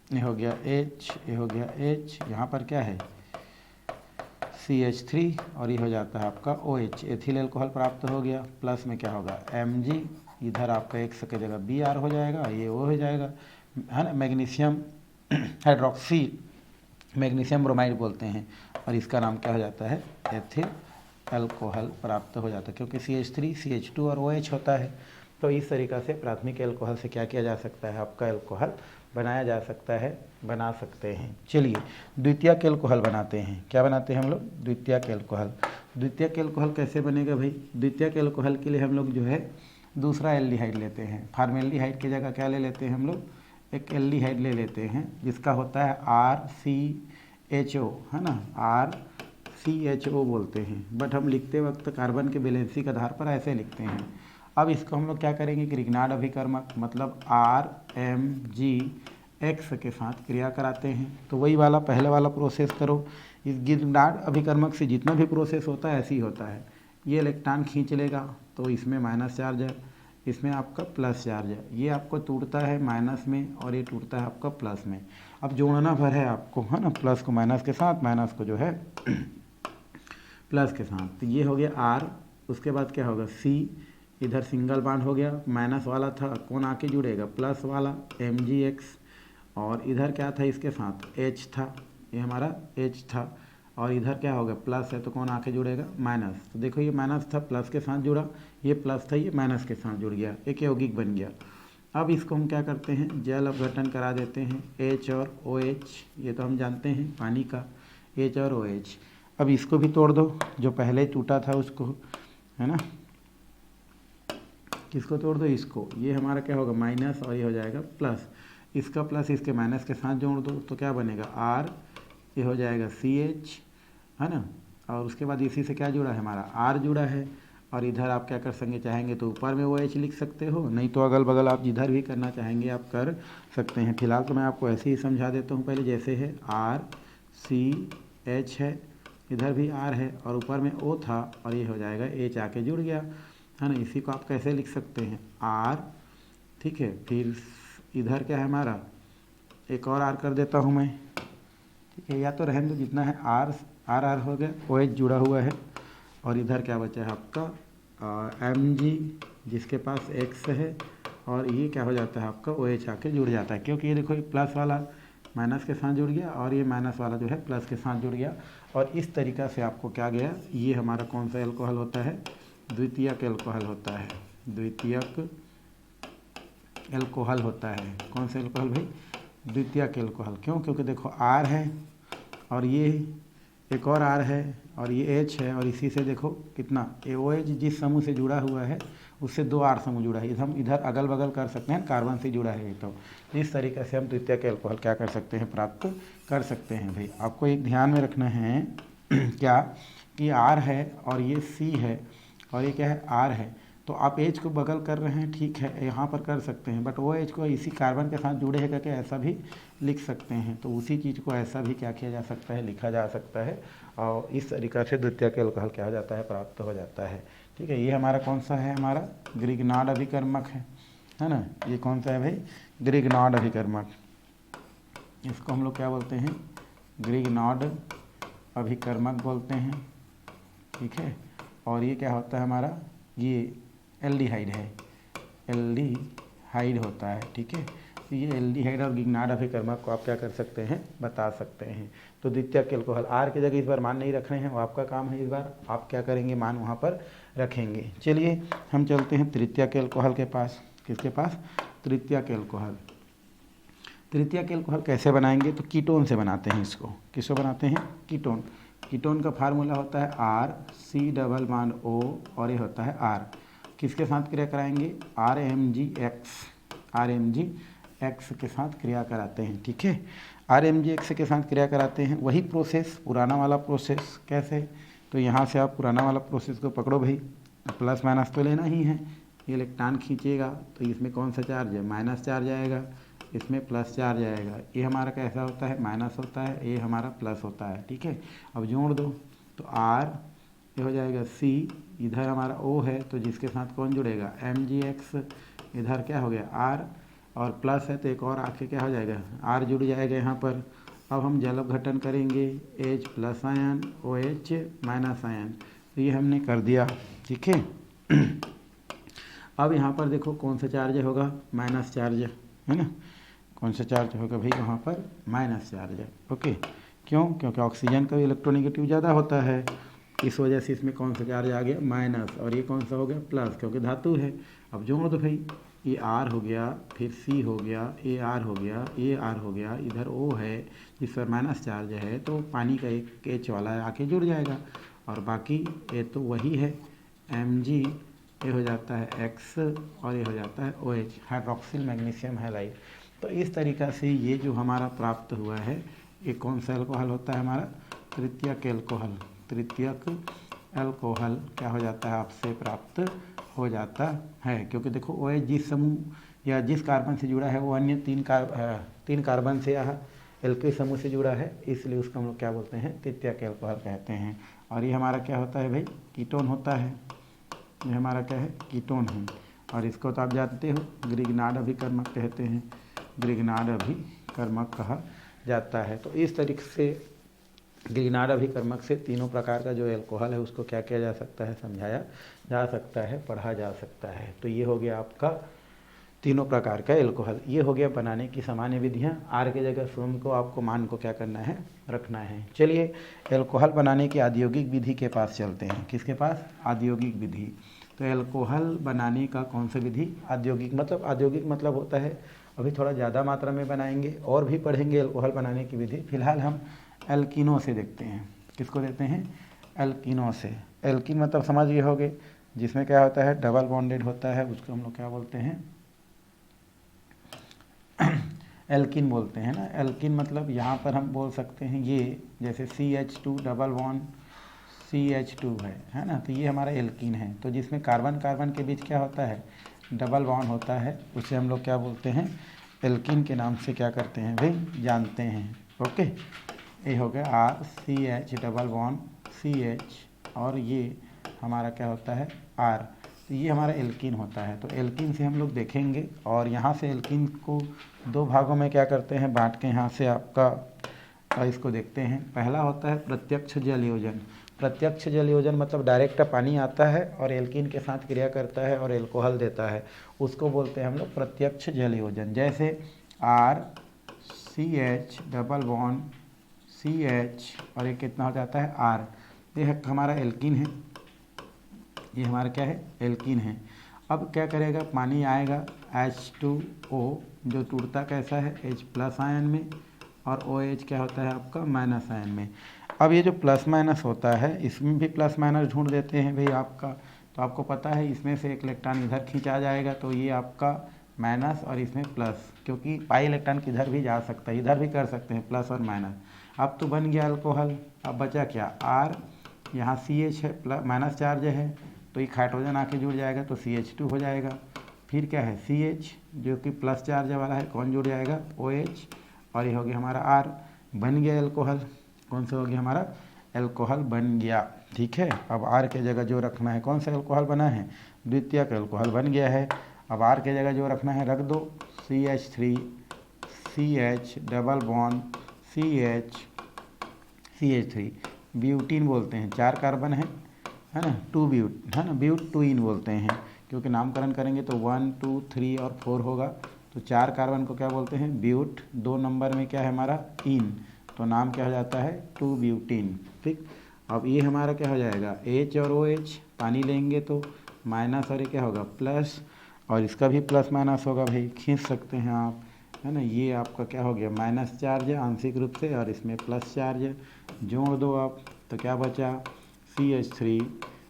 ये हो गया H, ये हो गया H, यहाँ पर क्या है CH3 और ये हो जाता है आपका OH, एथिल एल्कोहल प्राप्त हो गया। प्लस में क्या होगा Mg, इधर आपका X की जगह Br हो जाएगा, ये O हो जाएगा, है ना। मैग्नीशियम हाइड्रोक्सी, मैग्नीशियम ब्रोमाइड बोलते हैं, और इसका नाम क्या हो जाता है एथिल एल्कोहल प्राप्त हो जाता है, क्योंकि CH3 CH2 और OH होता है। तो इस तरीक़ा से प्राथमिक एल्कोहल से क्या किया जा सकता है, आपका एल्कोहल बनाया जा सकता है, बना सकते हैं। चलिए द्वितीयक एल्कोहल बनाते हैं। क्या बनाते हैं हम लोग, द्वितीयक एल्कोहल। द्वितीयक एल्कोहल कैसे बनेगा भाई, द्वितीयक एल्कोहल के लिए हम लोग जो है दूसरा एल्डिहाइड लेते हैं। फॉर्मेल्डिहाइड की जगह क्या ले लेते हैं हम लोग, एक एल्डिहाइड ले लेते हैं जिसका होता है RCHO, है ना, RCHO बोलते हैं, बट हम लिखते वक्त कार्बन के वैलेंसी के आधार पर ऐसे लिखते हैं। अब इसको हम लोग क्या करेंगे, ग्रिग्नार्ड अभिकर्मक मतलब RMgX के साथ क्रिया कराते हैं। तो वही वाला पहले वाला प्रोसेस करो। इस ग्रिग्नार्ड अभिकर्मक से जितना भी प्रोसेस होता है ऐसे ही होता है। ये इलेक्ट्रॉन खींच लेगा तो इसमें माइनस चार्ज है, इसमें आपका प्लस चार्ज है। ये आपको टूटता है माइनस में और ये टूटता है आपका प्लस में। अब जोड़ना भर है आपको, है ना, प्लस को माइनस के साथ, माइनस को जो है प्लस के साथ। तो ये हो गया R, उसके बाद क्या होगा C, इधर सिंगल बॉन्ड हो गया, माइनस वाला था कौन आके जुड़ेगा प्लस वाला MgX, और इधर क्या था इसके साथ H था, ये हमारा H था, और इधर क्या होगा प्लस है तो कौन आके जुड़ेगा माइनस। तो देखो ये माइनस था प्लस के साथ जुड़ा, ये प्लस था ये माइनस के साथ जुड़ गया, एक यौगिक बन गया। अब इसको हम क्या करते हैं, जल अपघटन करा देते हैं। H और OH, ये तो हम जानते हैं पानी का, H और OH। अब इसको भी तोड़ दो, जो पहले टूटा था उसको, है ना, किसको तोड़ दो, इसको, ये हमारा क्या होगा माइनस और ये हो जाएगा प्लस, इसका प्लस इसके माइनस के साथ जोड़ दो तो क्या बनेगा आर, ये हो जाएगा CH, है ना, और उसके बाद इसी से क्या जुड़ा है हमारा आर जुड़ा है, और इधर आप क्या कर सकेंगे, चाहेंगे तो ऊपर में OH लिख सकते हो, नहीं तो अगल बगल आप जिधर भी करना चाहेंगे आप कर सकते हैं। फिलहाल तो मैं आपको ऐसे ही समझा देता हूँ पहले, जैसे है RCH है, इधर भी R है और ऊपर में O था और ये हो जाएगा H आके जुड़ गया, है ना। इसी को आप कैसे लिख सकते हैं R, ठीक है, फिर इधर क्या है हमारा, एक और R कर देता हूँ मैं, ठीक है, या तो रहने दो जितना है R R हो गया, OH जुड़ा हुआ है, और इधर क्या बचा है आपका Mg जिसके पास X है, और ये क्या हो जाता है आपका OH आके जुड़ जाता है, क्योंकि ये देखो ये प्लस वाला माइनस के साथ जुड़ गया और ये माइनस वाला जो है प्लस के साथ जुड़ गया, और इस तरीक़ा से आपको क्या गया, ये हमारा कौन सा एल्कोहल होता है, द्वितीयक एल्कोहल होता है, द्वितीयक एल्कोहल होता है। कौन सा एल्कोहल भाई, द्वितीयक एल्कोहल। क्यों, क्योंकि देखो R है और ये एक और R है और ये H है, और इसी से देखो कितना OH जिस समूह से जुड़ा हुआ है उससे 2 R समूह जुड़ा है, हम इधर अगल बगल कर सकते हैं, कार्बन से जुड़ा है, तो इस तरीके से हम द्वितीयक एल्कोहल क्या कर सकते हैं, प्राप्त कर सकते हैं। भाई आपको एक ध्यान में रखना है क्या कि R है और ये C है और ये क्या है R है, तो आप H को बगल कर रहे हैं, ठीक है, यहाँ पर कर सकते हैं, बट वो H को इसी कार्बन के साथ जुड़े है करके ऐसा भी लिख सकते हैं, तो उसी चीज़ को ऐसा भी क्या किया जा सकता है, लिखा जा सकता है, और इस तरीक़ा से द्वितीयक एल्कोहल क्या हो जाता है, प्राप्त हो जाता है। ठीक है, ये हमारा कौन सा है, हमारा ग्रिग्नार्ड अभिकर्मक है ना, ये कौन सा है भाई, ग्रिग्नार्ड अभिकर्मक, इसको हम लोग क्या बोलते हैं, ग्रिग्नार्ड अभिकर्मक बोलते हैं, ठीक है। और ये क्या होता है हमारा, ये एल्डिहाइड है, एल्डिहाइड होता है, ठीक है। तो ये एल्डिहाइड और ग्रिग्नार्ड अभिकर्मक को आप क्या कर सकते हैं, बता सकते हैं। तो द्वितीयक एल्कोहल R की जगह इस बार मान नहीं रख रहे हैं, वो आपका काम है, इस बार आप क्या करेंगे, मान वहाँ पर रखेंगे। चलिए हम चलते हैं तृतीयक एल्कोहल के पास, किसके पास, तृतीयक एल्कोहल। तृतीयक एल्कोहल कैसे बनाएंगे, तो कीटोन से बनाते हैं इसको, किसको बनाते हैं, कीटोन। कीटोन का फार्मूला होता है RC⋯O और ये होता है R, किसके साथ क्रिया कराएंगे, RMgX के साथ क्रिया कराते हैं, ठीक है। RMgX के साथ क्रिया कराते हैं, वही प्रोसेस, पुराना वाला प्रोसेस, कैसे, तो यहाँ से आप पुराना वाला प्रोसेस को पकड़ो भाई, प्लस माइनस तो लेना ही है, ये इलेक्ट्रॉन खींचेगा तो इसमें कौन सा चार्ज है, माइनस चार्ज आएगा, इसमें प्लस चार्ज आएगा, ये हमारा कैसा होता है, माइनस होता है, ये हमारा प्लस होता है, ठीक है। अब जोड़ दो तो R, ये हो जाएगा C, इधर हमारा O है तो जिसके साथ कौन जुड़ेगा, Mgx, इधर क्या हो गया R, और प्लस है तो एक और आके क्या हो जाएगा, R जुड़ जाएगा यहाँ पर। अब हम जल अपघटन करेंगे, H plus ion, OH minus ion, तो ये हमने कर दिया, ठीक है। अब यहाँ पर देखो कौन सा चार्ज होगा, माइनस चार्ज, है ना, कौन सा चार्ज होगा भाई, वहाँ पर माइनस चार्ज है, ओके। क्यों, क्योंकि ऑक्सीजन का इलेक्ट्रोनेगेटिव ज़्यादा होता है, इस वजह से इसमें कौन सा चार्ज आ गया, माइनस, और ये कौन सा हो गया, प्लस, क्योंकि धातु है। अब जोड़ दो भाई, ये R हो गया, फिर C हो गया, ये R हो गया, ये R हो गया, इधर O है जिस पर माइनस चार्ज है, तो पानी का एक H वाला आके जुड़ जाएगा, और बाकी ये तो वही है Mg, ये हो जाता है X और ये हो जाता है OH, हाइड्रोक्सिल मैग्नीशियम हैलाइड। तो इस तरीक़ा से ये जो हमारा प्राप्त हुआ है, ये कौन सा एल्कोहल होता है हमारा, तृतीयक एल्कोहल। तृतीयक एल्कोहल क्या हो जाता है, आपसे प्राप्त हो जाता है, क्योंकि देखो OH जिस समूह या जिस कार्बन से जुड़ा है वो अन्य तीन कार्बन से या एल्किल समूह से जुड़ा है, इसलिए उसको हम लोग क्या बोलते हैं, तृतीयक एल्कोहल कहते हैं। और ये हमारा क्या होता है भाई, कीटोन होता है, ये हमारा क्या है, कीटोन है, और इसको तो आप जानते हो ग्रिग्नार्ड अभिकर्मक कहते हैं, ग्रिग्नार्ड अभिकर्मक कहा जाता है। तो इस तरीके से ग्रिग्नार्ड अभिकर्मक से तीनों प्रकार का जो एल्कोहल है उसको क्या किया जा सकता है, समझाया जा सकता है, पढ़ा जा सकता है। तो ये हो गया आपका तीनों प्रकार का एल्कोहल, ये हो गया बनाने की सामान्य विधियाँ। R की जगह स्वयं को आपको मान को क्या करना है, रखना है। चलिए एल्कोहल बनाने की आद्योगिक विधि के पास चलते हैं, किसके पास, आद्योगिक विधि। तो एल्कोहल बनाने का कौन सा विधि, आद्योगिक मतलब होता है अभी थोड़ा ज़्यादा मात्रा में बनाएंगे और भी पढ़ेंगे एल्कोहल बनाने की विधि। फिलहाल हम एल्किनों से देखते हैं, किसको देखते हैं, एल्किनों से। एल्किन मतलब समझ गए होगे, जिसमें क्या होता है डबल बॉन्डेड होता है, उसको हम लोग क्या बोलते हैं एल्किन बोलते हैं ना। एल्किन मतलब यहाँ पर हम बोल सकते हैं ये जैसे CH2 डबल बॉन्ड CH2 है ना, तो ये हमारा एल्किन है। तो जिसमें कार्बन कार्बन के बीच क्या होता है डबल बॉन्ड होता है, उसे हम लोग क्या बोलते हैं एल्किन के नाम से क्या करते हैं भाई जानते हैं। ओके, ये हो गया RCH डबल बॉन्ड CH और ये हमारा क्या होता है R, तो ये हमारा एल्किन होता है। तो एल्किन से हम लोग देखेंगे और यहाँ से एल्किन को दो भागों में क्या करते हैं बांट के यहाँ से आपका इसको देखते हैं। पहला होता है प्रत्यक्ष जल योजन। प्रत्यक्ष जल योजन मतलब डायरेक्ट पानी आता है और एल्किन के साथ क्रिया करता है और एल्कोहल देता है, उसको बोलते हैं हम लोग प्रत्यक्ष जल योजन। जैसे RCH डबल बॉन्ड CH और ये कितना हो जाता है R, ये हमारा एल्किन है, ये हमारा क्या है एल्किन है। अब क्या करेगा पानी आएगा H2O जो टूटता कैसा है H प्लस आयन में और OH क्या होता है आपका माइनस आयन में। अब ये जो प्लस माइनस होता है इसमें भी प्लस माइनस ढूंढ देते हैं भाई आपका, तो आपको पता है इसमें से एक इलेक्ट्रॉन इधर खींचा जाएगा तो ये आपका माइनस और इसमें प्लस, क्योंकि पाई इलेक्ट्रॉन किधर भी जा सकता है, इधर भी कर सकते हैं प्लस और माइनस। अब तो बन गया अल्कोहल। अब बचा क्या R, यहाँ CH है प्लस माइनस चार्ज है तो ये हाइड्रोजन आके जुड़ जाएगा तो CH2 हो जाएगा। फिर क्या है CH जो कि प्लस चार्ज वाला है, कौन जुड़ जाएगा OH और ये हो गया हमारा R, बन गया एल्कोहल। कौन सा हो गया हमारा एल्कोहल बन गया। ठीक है, अब R के जगह जो रखना है कौन सा एल्कोहल बना है द्वितीयक एल्कोहल बन गया है। अब R के जगह जो रखना है रख दो CH3 CH double bond CH3 butene बोलते हैं, 4 कार्बन है ना, 2 ब्यूट है ना, ब्यूटूइन बोलते हैं क्योंकि नामकरण करेंगे तो 1 2 3 और 4 होगा, तो 4 कार्बन को क्या बोलते हैं ब्यूट। 2 नंबर में क्या है हमारा इन, तो नाम क्या हो जाता है 2 ब्यूटीन। ठीक, अब ये हमारा क्या हो जाएगा H और OH, पानी लेंगे तो माइनस और ये क्या होगा प्लस, और इसका भी प्लस माइनस होगा भाई, खींच सकते हैं आप है ना। ये आपका क्या हो गया माइनस चार्ज है आंशिक रूप से और इसमें प्लस चार्ज है, जोड़ दो आप तो क्या बचा CH3,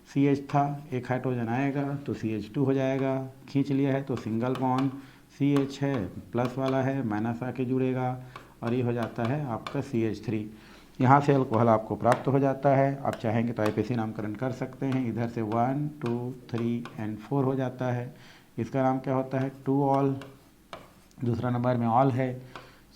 CH था एक हाइड्रोजन आएगा तो CH2 हो जाएगा, खींच लिया है तो सिंगल बॉन्ड CH है प्लस वाला है माइनस आके जुड़ेगा और ये हो जाता है आपका CH3। यहाँ से अल्कोहल आपको प्राप्त हो जाता है। आप चाहेंगे तो IPC नामकरण कर सकते हैं, इधर से 1 2 3 एंड 4 हो जाता है। इसका नाम क्या होता है 2 ऑल, दूसरा नंबर में ऑल है,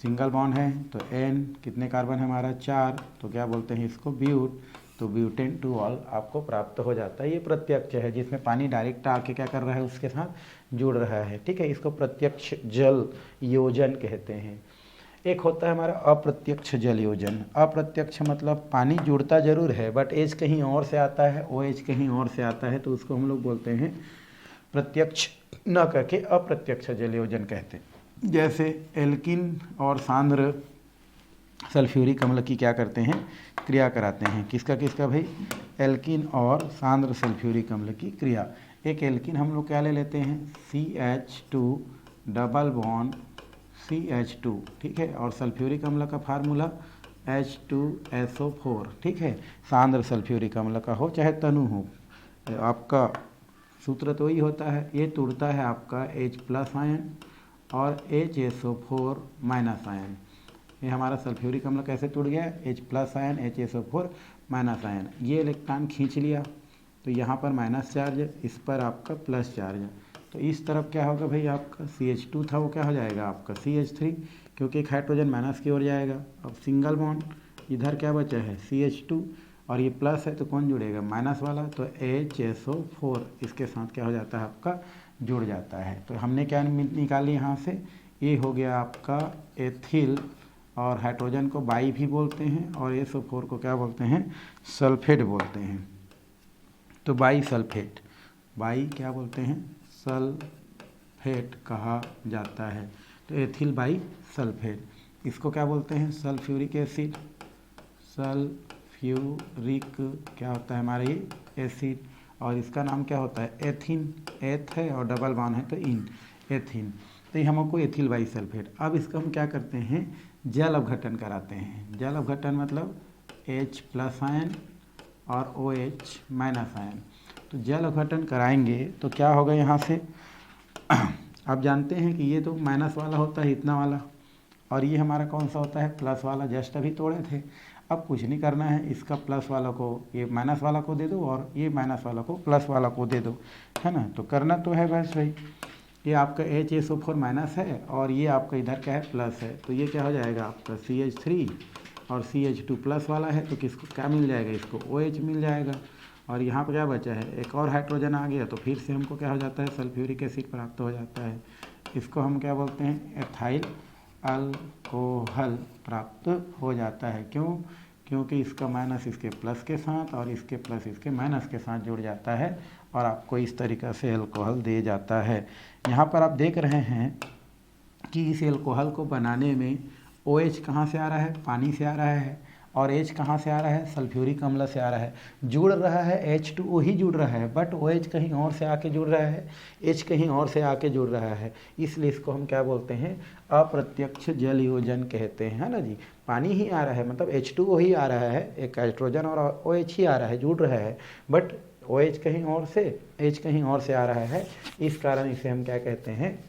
सिंगल बॉन्ड है तो N कितने कार्बन है हमारा 4, तो क्या बोलते हैं इसको ब्यूट, तो ब्यूटेन 2 ऑल आपको प्राप्त हो जाता है। ये प्रत्यक्ष है जिसमें पानी डायरेक्ट आके क्या कर रहा है उसके साथ जुड़ रहा है। ठीक है, इसको प्रत्यक्ष जल योजन कहते हैं। एक होता है हमारा अप्रत्यक्ष जल योजन। अप्रत्यक्ष मतलब पानी जुड़ता जरूर है बट H कहीं और से आता है, OH कहीं और से आता है, तो उसको हम लोग बोलते हैं प्रत्यक्ष न करके अप्रत्यक्ष जल योजन कहते हैं। जैसे एल्किन और सांद्र सल्फ्यूरिक अम्ल की क्या करते हैं क्रिया कराते हैं, किसका किसका भाई एल्किन और सांद्र सल्फ्यूरिक अम्ल की क्रिया। एक एल्किन हम लोग क्या ले लेते हैं CH2 डबल बॉन्ड CH2, ठीक है, और सल्फ्यूरिक अम्ल का फार्मूला H2SO4। ठीक है, सांद्र सल्फ्यूरिक अम्ल का हो चाहे तनु हो, आपका सूत्र तो वही होता है। ये टूटता है आपका H प्लस आयन और HSO4 माइनस आयन। ये हमारा सल्फ्यूरिक अम्ल कैसे टूट गया H plus ion HSO4 minus ion, ये इलेक्ट्रॉन खींच लिया तो यहाँ पर माइनस चार्ज, इस पर आपका प्लस चार्ज, तो इस तरफ क्या होगा भाई आपका CH2 था वो क्या हो जाएगा आपका CH3, क्योंकि एक हाइड्रोजन माइनस की ओर जाएगा। अब सिंगल बॉन्ड इधर क्या बचा है CH2 और ये प्लस है तो कौन जुड़ेगा माइनस वाला, तो HSO4 इसके साथ क्या हो जाता है आपका जुड़ जाता है। तो हमने क्या निकाली यहाँ से, ये हो गया आपका एथिल, और हाइड्रोजन को बाई भी बोलते हैं और SO4 को क्या बोलते हैं सल्फेट बोलते हैं। तो बाई सल्फेट, बाई क्या बोलते हैं सल्फेट कहा जाता है। तो एथिल बाई सल्फेट, इसको क्या बोलते हैं सल्फ्यूरिक एसिड। सल्फ्यूरिक क्या होता है हमारा ये एसिड, और इसका नाम क्या होता है एथिन, एथ है और डबल बॉन्ड है तो इन एथिन, तो ये हमको एथिल बाई सल्फेट। अब इसका हम क्या करते हैं जल अपघटन कराते हैं। जल अपघटन मतलब H प्लस आयन और OH माइनस आयन, तो जल अपघटन कराएंगे तो क्या होगा यहाँ से, आप जानते हैं कि ये तो माइनस वाला होता है इतना वाला, और ये हमारा कौन सा होता है प्लस वाला, जस्ट अभी तोड़े थे। अब कुछ नहीं करना है, इसका प्लस वाला को ये माइनस वाला को दे दो और ये माइनस वाला को प्लस वाला को दे दो, है ना। तो करना तो है बस भाई, ये आपका HSO4 माइनस है और ये आपका इधर क्या है प्लस है, तो ये क्या हो जाएगा आपका CH3 और CH2 प्लस वाला है, तो किसको क्या मिल जाएगा, इसको OH मिल जाएगा। और यहाँ पर क्या बचा है, एक और हाइड्रोजन आ गया, तो फिर से हमको क्या हो जाता है सल्फ्यूरिक एसिड प्राप्त हो जाता है। इसको हम क्या बोलते हैं, एथाइल अल्कोहल प्राप्त हो जाता है। क्यों, क्योंकि इसका माइनस इसके प्लस के साथ और इसके प्लस इसके माइनस के साथ जुड़ जाता है और आपको इस तरीक़ा से अल्कोहल दे जाता है। यहाँ पर आप देख रहे हैं कि इस अल्कोहल को बनाने में OH कहाँ से आ रहा है, पानी से आ रहा है, और H कहाँ से आ रहा है, सल्फ्यूरिक अम्ल से आ रहा है। जुड़ रहा है H2O ही जुड़ रहा है, बट OH कहीं और से आके जुड़ रहा है, H कहीं और से आके जुड़ रहा है, इसलिए इसको हम क्या बोलते हैं, अप्रत्यक्ष जल योजन कहते हैं, है ना जी। पानी ही आ रहा है, मतलब H2O ही आ रहा है, एक हाइड्रोजन और OH ही आ रहा है, जुड़ रहा है, बट OH कहीं और से, H कहीं और से आ रहा है, इस कारण इसे हम क्या कहते हैं,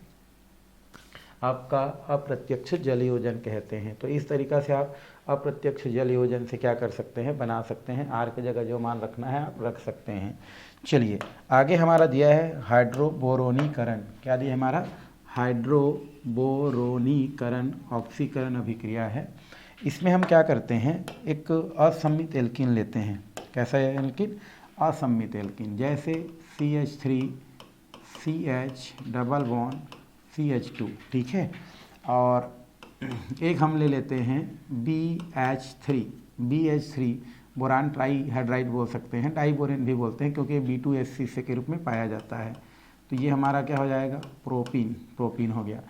आपका अप्रत्यक्ष जल योजन कहते हैं। तो इस तरीक़ा से आप अप्रत्यक्ष जल योजन से क्या कर सकते हैं, बना सकते हैं, आर की जगह जो मान रखना है आप रख सकते हैं। चलिए आगे हमारा दिया है हाइड्रोबोरोनीकरण, क्या दिया हमारा, हाइड्रोबोरोनीकरण ऑक्सीकरण अभिक्रिया है। इसमें हम क्या करते हैं, एक असम्मित एल्कीन लेते हैं। कैसा है एल्कीन, असम्मित एल्कीन, जैसे CH3 CH double bond CH2, ठीक है। और एक हम ले लेते हैं BH3 बोरान ट्राई हाइड्राइड बोल सकते हैं, डाइबोरेन भी बोलते हैं, क्योंकि B2SC के रूप में पाया जाता है। तो ये हमारा क्या हो जाएगा, प्रोपीन हो गया।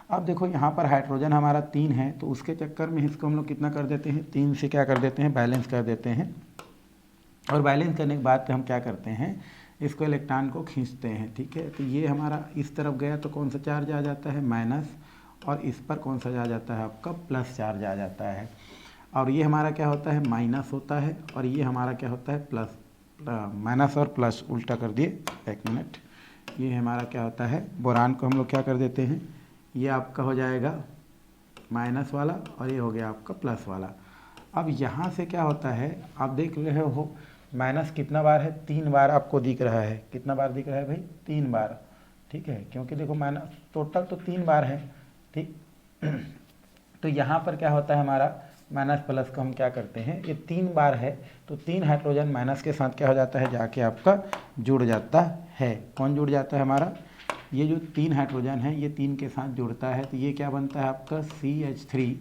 अब देखो यहाँ पर हाइड्रोजन हमारा 3 है, तो उसके चक्कर में इसको हम लोग कितना कर देते हैं, 3 से क्या कर देते हैं, बैलेंस कर देते हैं। और बैलेंस करने के बाद हम क्या करते हैं, इसको इलेक्ट्रॉन को खींचते हैं, ठीक है। तो ये हमारा इस तरफ गया तो कौन सा चार्ज आ जाता है, माइनस, और इस पर कौन सा आ जाता है, आपका प्लस चार्ज आ जाता है। और ये हमारा क्या होता है, माइनस होता है, और ये हमारा क्या होता है, प्लस। माइनस और प्लस उल्टा कर दिए, एक मिनट, ये हमारा क्या होता है, बोरान को हम लोग क्या कर देते हैं, ये आपका हो जाएगा माइनस वाला और ये हो गया आपका प्लस वाला। अब यहाँ से क्या होता है, आप देख रहे हो माइनस कितना बार है, 3 बार आपको दिख रहा है। कितना बार दिख रहा है भाई, 3 बार, ठीक है, क्योंकि देखो माइनस टोटल तो 3 बार है, ठीक। तो यहाँ पर क्या होता है हमारा, माइनस प्लस को हम क्या करते हैं, ये 3 बार है, तो 3 हाइड्रोजन माइनस के साथ क्या हो जाता है, जाके आपका जुड़ जाता है। कौन जुड़ जाता है हमारा, ये जो 3 हाइड्रोजन है ये 3 के साथ जुड़ता है, तो ये क्या बनता है आपका CH3,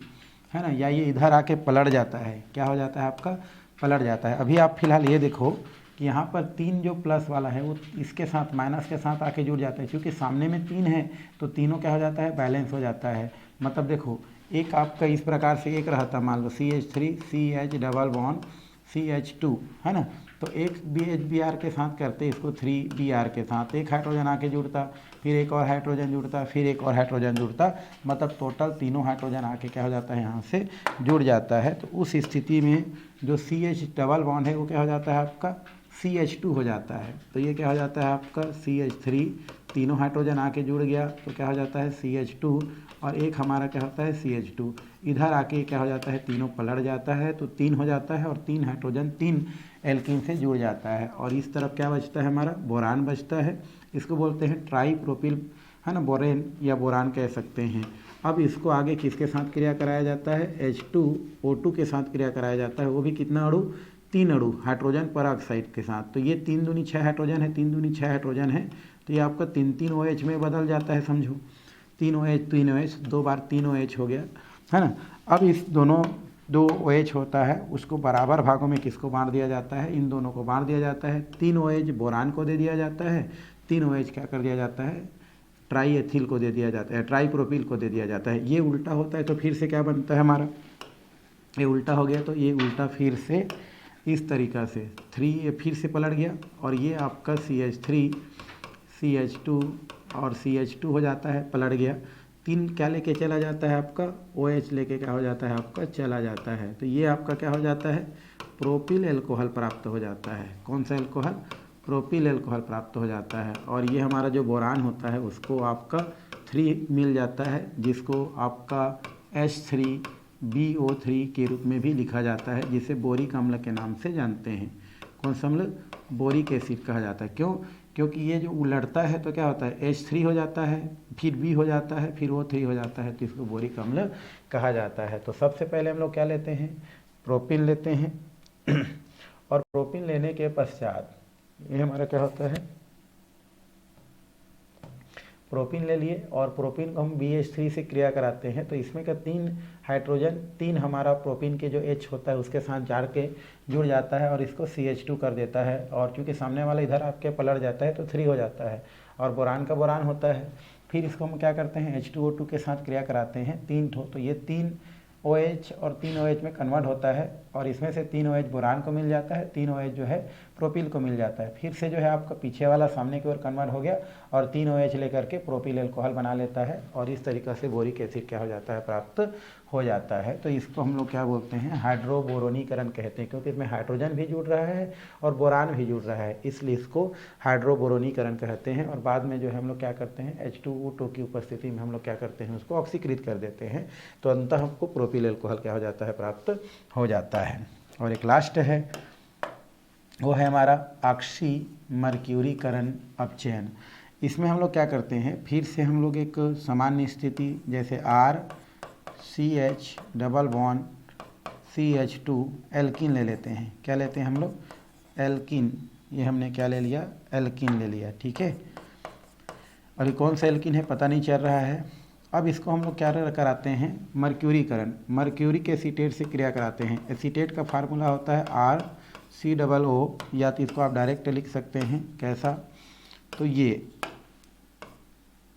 है ना, या ये इधर आके पलट जाता है, क्या हो जाता है आपका, पलट जाता है। अभी आप फिलहाल ये देखो कि यहाँ पर 3 जो प्लस वाला है वो इसके साथ माइनस के साथ आके जुड़ जाता है, क्योंकि सामने में 3 है तो तीनों क्या हो जाता है, बैलेंस हो जाता है। मतलब देखो एक आपका इस प्रकार से एक रहता, मान लो CH3 CH double bond CH2, है ना, तो एक BHBr के साथ करते इसको 3Br के साथ, एक हाइड्रोजन आके जुड़ता, फिर एक और हाइड्रोजन जुड़ता, फिर एक और हाइड्रोजन जुड़ता, मतलब टोटल तीनों हाइड्रोजन आके क्या हो जाता है, यहाँ से जुड़ जाता है। तो उस स्थिति में जो CH डबल बॉन्ड है वो क्या हो जाता है आपका CH2 हो जाता है। तो ये क्या हो जाता है आपका CH3, तीनों हाइड्रोजन आके जुड़ गया तो क्या हो जाता है CH2, और एक हमारा क्या होता है CH2, इधर आके क्या हो जाता है, तीनों पलट जाता है तो 3 हो जाता है, और 3 हाइड्रोजन 3 एल्कीन से जुड़ जाता है। और इस तरफ क्या बचता है हमारा, बोरान बचता है, इसको बोलते हैं ट्राई प्रोपिल, है ना, बोरेन या बोरान कह सकते हैं। अब इसको आगे किसके साथ क्रिया कराया जाता है, H2O2 के साथ क्रिया कराया जाता है, वो भी कितना अणु, 3 अणु हाइड्रोजन परऑक्साइड के साथ। तो ये 3 दूनी 6 हाइड्रोजन है, 3 दूनी 6 हाइड्रोजन है, तो ये आपका 3 OH में बदल जाता है, समझो 3 OH 2 बार 3 OH हो गया, है ना। अब इस दोनों 2 OH होता है उसको बराबर भागों में किसको बांट दिया जाता है, इन दोनों को बांट दिया जाता है। 3 OH बोरान को दे दिया जाता है, 3 OH क्या कर दिया जाता है, ट्राई एथिल को दे दिया जाता है, ट्राई प्रोपिल को दे दिया जाता है। ये उल्टा होता है तो फिर से क्या बनता है हमारा, ये उल्टा हो गया, तो ये उल्टा फिर से इस तरीक़ा से 3 ये फिर से पलट गया, और ये आपका CH3 CH2 और CH2 हो जाता है, पलट गया। 3 क्या लेके चला जाता है आपका, OH लेके क्या हो जाता है आपका, चला जाता है। तो ये आपका क्या हो जाता है, प्रोपिल एल्कोहल प्राप्त हो जाता है। कौन सा एल्कोहल, प्रोपिल अल्कोहल प्राप्त हो जाता है। और ये हमारा जो बोरान होता है उसको आपका 3 मिल जाता है, जिसको आपका H3BO3 के रूप में भी लिखा जाता है, जिसे बोरिक अम्ल के नाम से जानते हैं। कौन सा अम्ल? बोरिक एसिड कहा जाता है। क्यों? क्योंकि ये जो उलटता है तो क्या होता है, H3 हो जाता है, फिर B हो जाता है, फिर O3 हो जाता है, तो इसको बोरिक अम्ल कहा जाता है। तो सबसे पहले हम लोग क्या लेते हैं, प्रोपिन लेते हैं और प्रोपिन लेने के पश्चात ये हमारा क्या होता है, प्रोपिन ले लिए और प्रोपिन को हम BH3 से क्रिया कराते हैं, तो इसमें का 3 हाइड्रोजन 3 हमारा प्रोपिन के जो H होता है उसके साथ जुड़ जाता है और इसको CH2 कर देता है। और चूँकि सामने वाला इधर आपके पलट जाता है तो 3 हो जाता है और बोरान का बोरान होता है। फिर इसको हम क्या करते हैं, H2O2 के साथ क्रिया कराते हैं 3 ठो, तो ये 3 OH और 3 OH में कन्वर्ट होता है और इसमें से 3 OH बोरान को मिल जाता है, 3 OH जो है प्रोपिल को मिल जाता है। फिर से जो है आपका पीछे वाला सामने की ओर कन्वर्ट हो गया और 3 OH लेकर के प्रोपिल अल्कोहल बना लेता है और इस तरीक़ा से बोरिक एसिड क्या हो जाता है, प्राप्त हो जाता है। तो इसको हम लोग क्या बोलते हैं, हाइड्रोबोरोनीकरण कहते हैं, क्योंकि इसमें हाइड्रोजन भी जुड़ रहा है और बोरान भी जुड़ रहा है, इसलिए इसको हाइड्रोबोरोनीकरण कहते हैं। और बाद में जो है हम लोग क्या करते हैं, H2O2 की उपस्थिति में हम लोग क्या करते हैं, उसको ऑक्सीकृत कर देते हैं, तो अंततः हमको प्रोपिल अल्कोहल क्या हो जाता है, प्राप्त हो जाता है। और एक लास्ट है, वो है हमारा ऑक्सीमर्क्यूरीकरण अपचयन। इसमें हम लोग क्या करते हैं, फिर से हम लोग एक सामान्य स्थिति जैसे RCH double bond CH2 alkene ले लेते हैं। क्या लेते हैं हम लोग, एल्किन। ये हमने क्या ले लिया, एल्किन ले लिया, ठीक है। और ये कौन सा एल्किन है पता नहीं चल रहा है। अब इसको हम लोग क्या कराते हैं, मर्क्यूरीकरण, मर्क्यूरिक एसीटेट से क्रिया कराते हैं। एसीटेट का फार्मूला होता है RCOO, या तो इसको आप डायरेक्ट लिख सकते हैं, कैसा, तो ये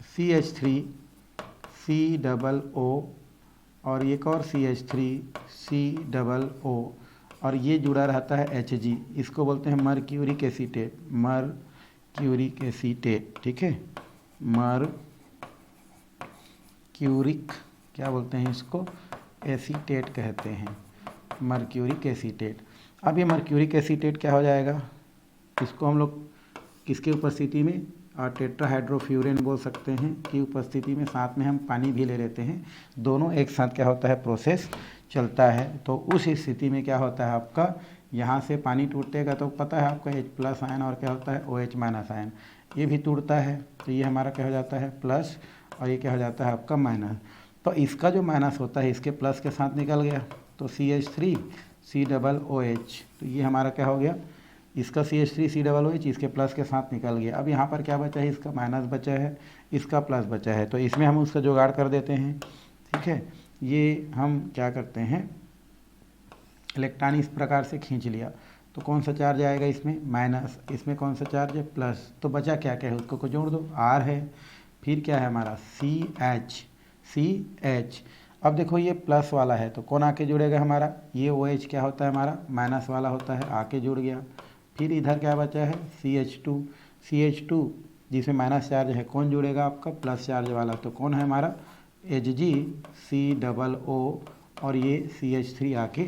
CH3COO और एक और CH3COO और ये जुड़ा रहता है Hg, इसको बोलते हैं मर्क्यूरिक एसीटेट, मर्क्यूरिक एसीटेट, ठीक है। मर्क्यूरिक क्या बोलते हैं इसको, एसीटेट कहते हैं, मर्क्यूरिक एसीटेट। अब ये मर्क्यूरिक एसीटेट क्या हो जाएगा, इसको हम लोग किसकी उपस्थिति में, टेट्राहाइड्रोफ्यूरेन बोल सकते हैं की उपस्थिति में, साथ में हम पानी भी ले लेते हैं, दोनों एक साथ क्या होता है, प्रोसेस चलता है। तो उस स्थिति में क्या होता है आपका, यहाँ से पानी टूटेगा तो पता है आपका H+ आयन और क्या होता है OH- आयन, ये भी टूटता है, तो ये हमारा क्या हो जाता है प्लस और ये क्या हो जाता है आपका माइनस। तो इसका जो माइनस होता है इसके प्लस के साथ निकल गया, तो CH3COOH, तो ये हमारा क्या हो गया, इसका CH3COOH इसके प्लस के साथ निकल गया। अब यहाँ पर क्या बचा है, इसका माइनस बचा है, इसका प्लस बचा है, तो इसमें हम उसका जुगाड़ कर देते हैं, ठीक है। ये हम क्या करते हैं, इलेक्ट्रॉन इस प्रकार से खींच लिया, तो कौन सा चार्ज आएगा इसमें, माइनस, इसमें कौन सा चार्ज है, प्लस, तो बचा क्या क्या है, उसको को जोड़ दो, R है, फिर क्या है हमारा CH। अब देखो ये प्लस वाला है तो कौन आके जुड़ेगा हमारा, ये OH क्या होता है हमारा, माइनस वाला होता है, आके जुड़ गया। फिर इधर क्या बचा है CH2 जिसमें माइनस चार्ज है, कौन जुड़ेगा आपका, प्लस चार्ज वाला, तो कौन है हमारा HgCOO और ये CH3 आके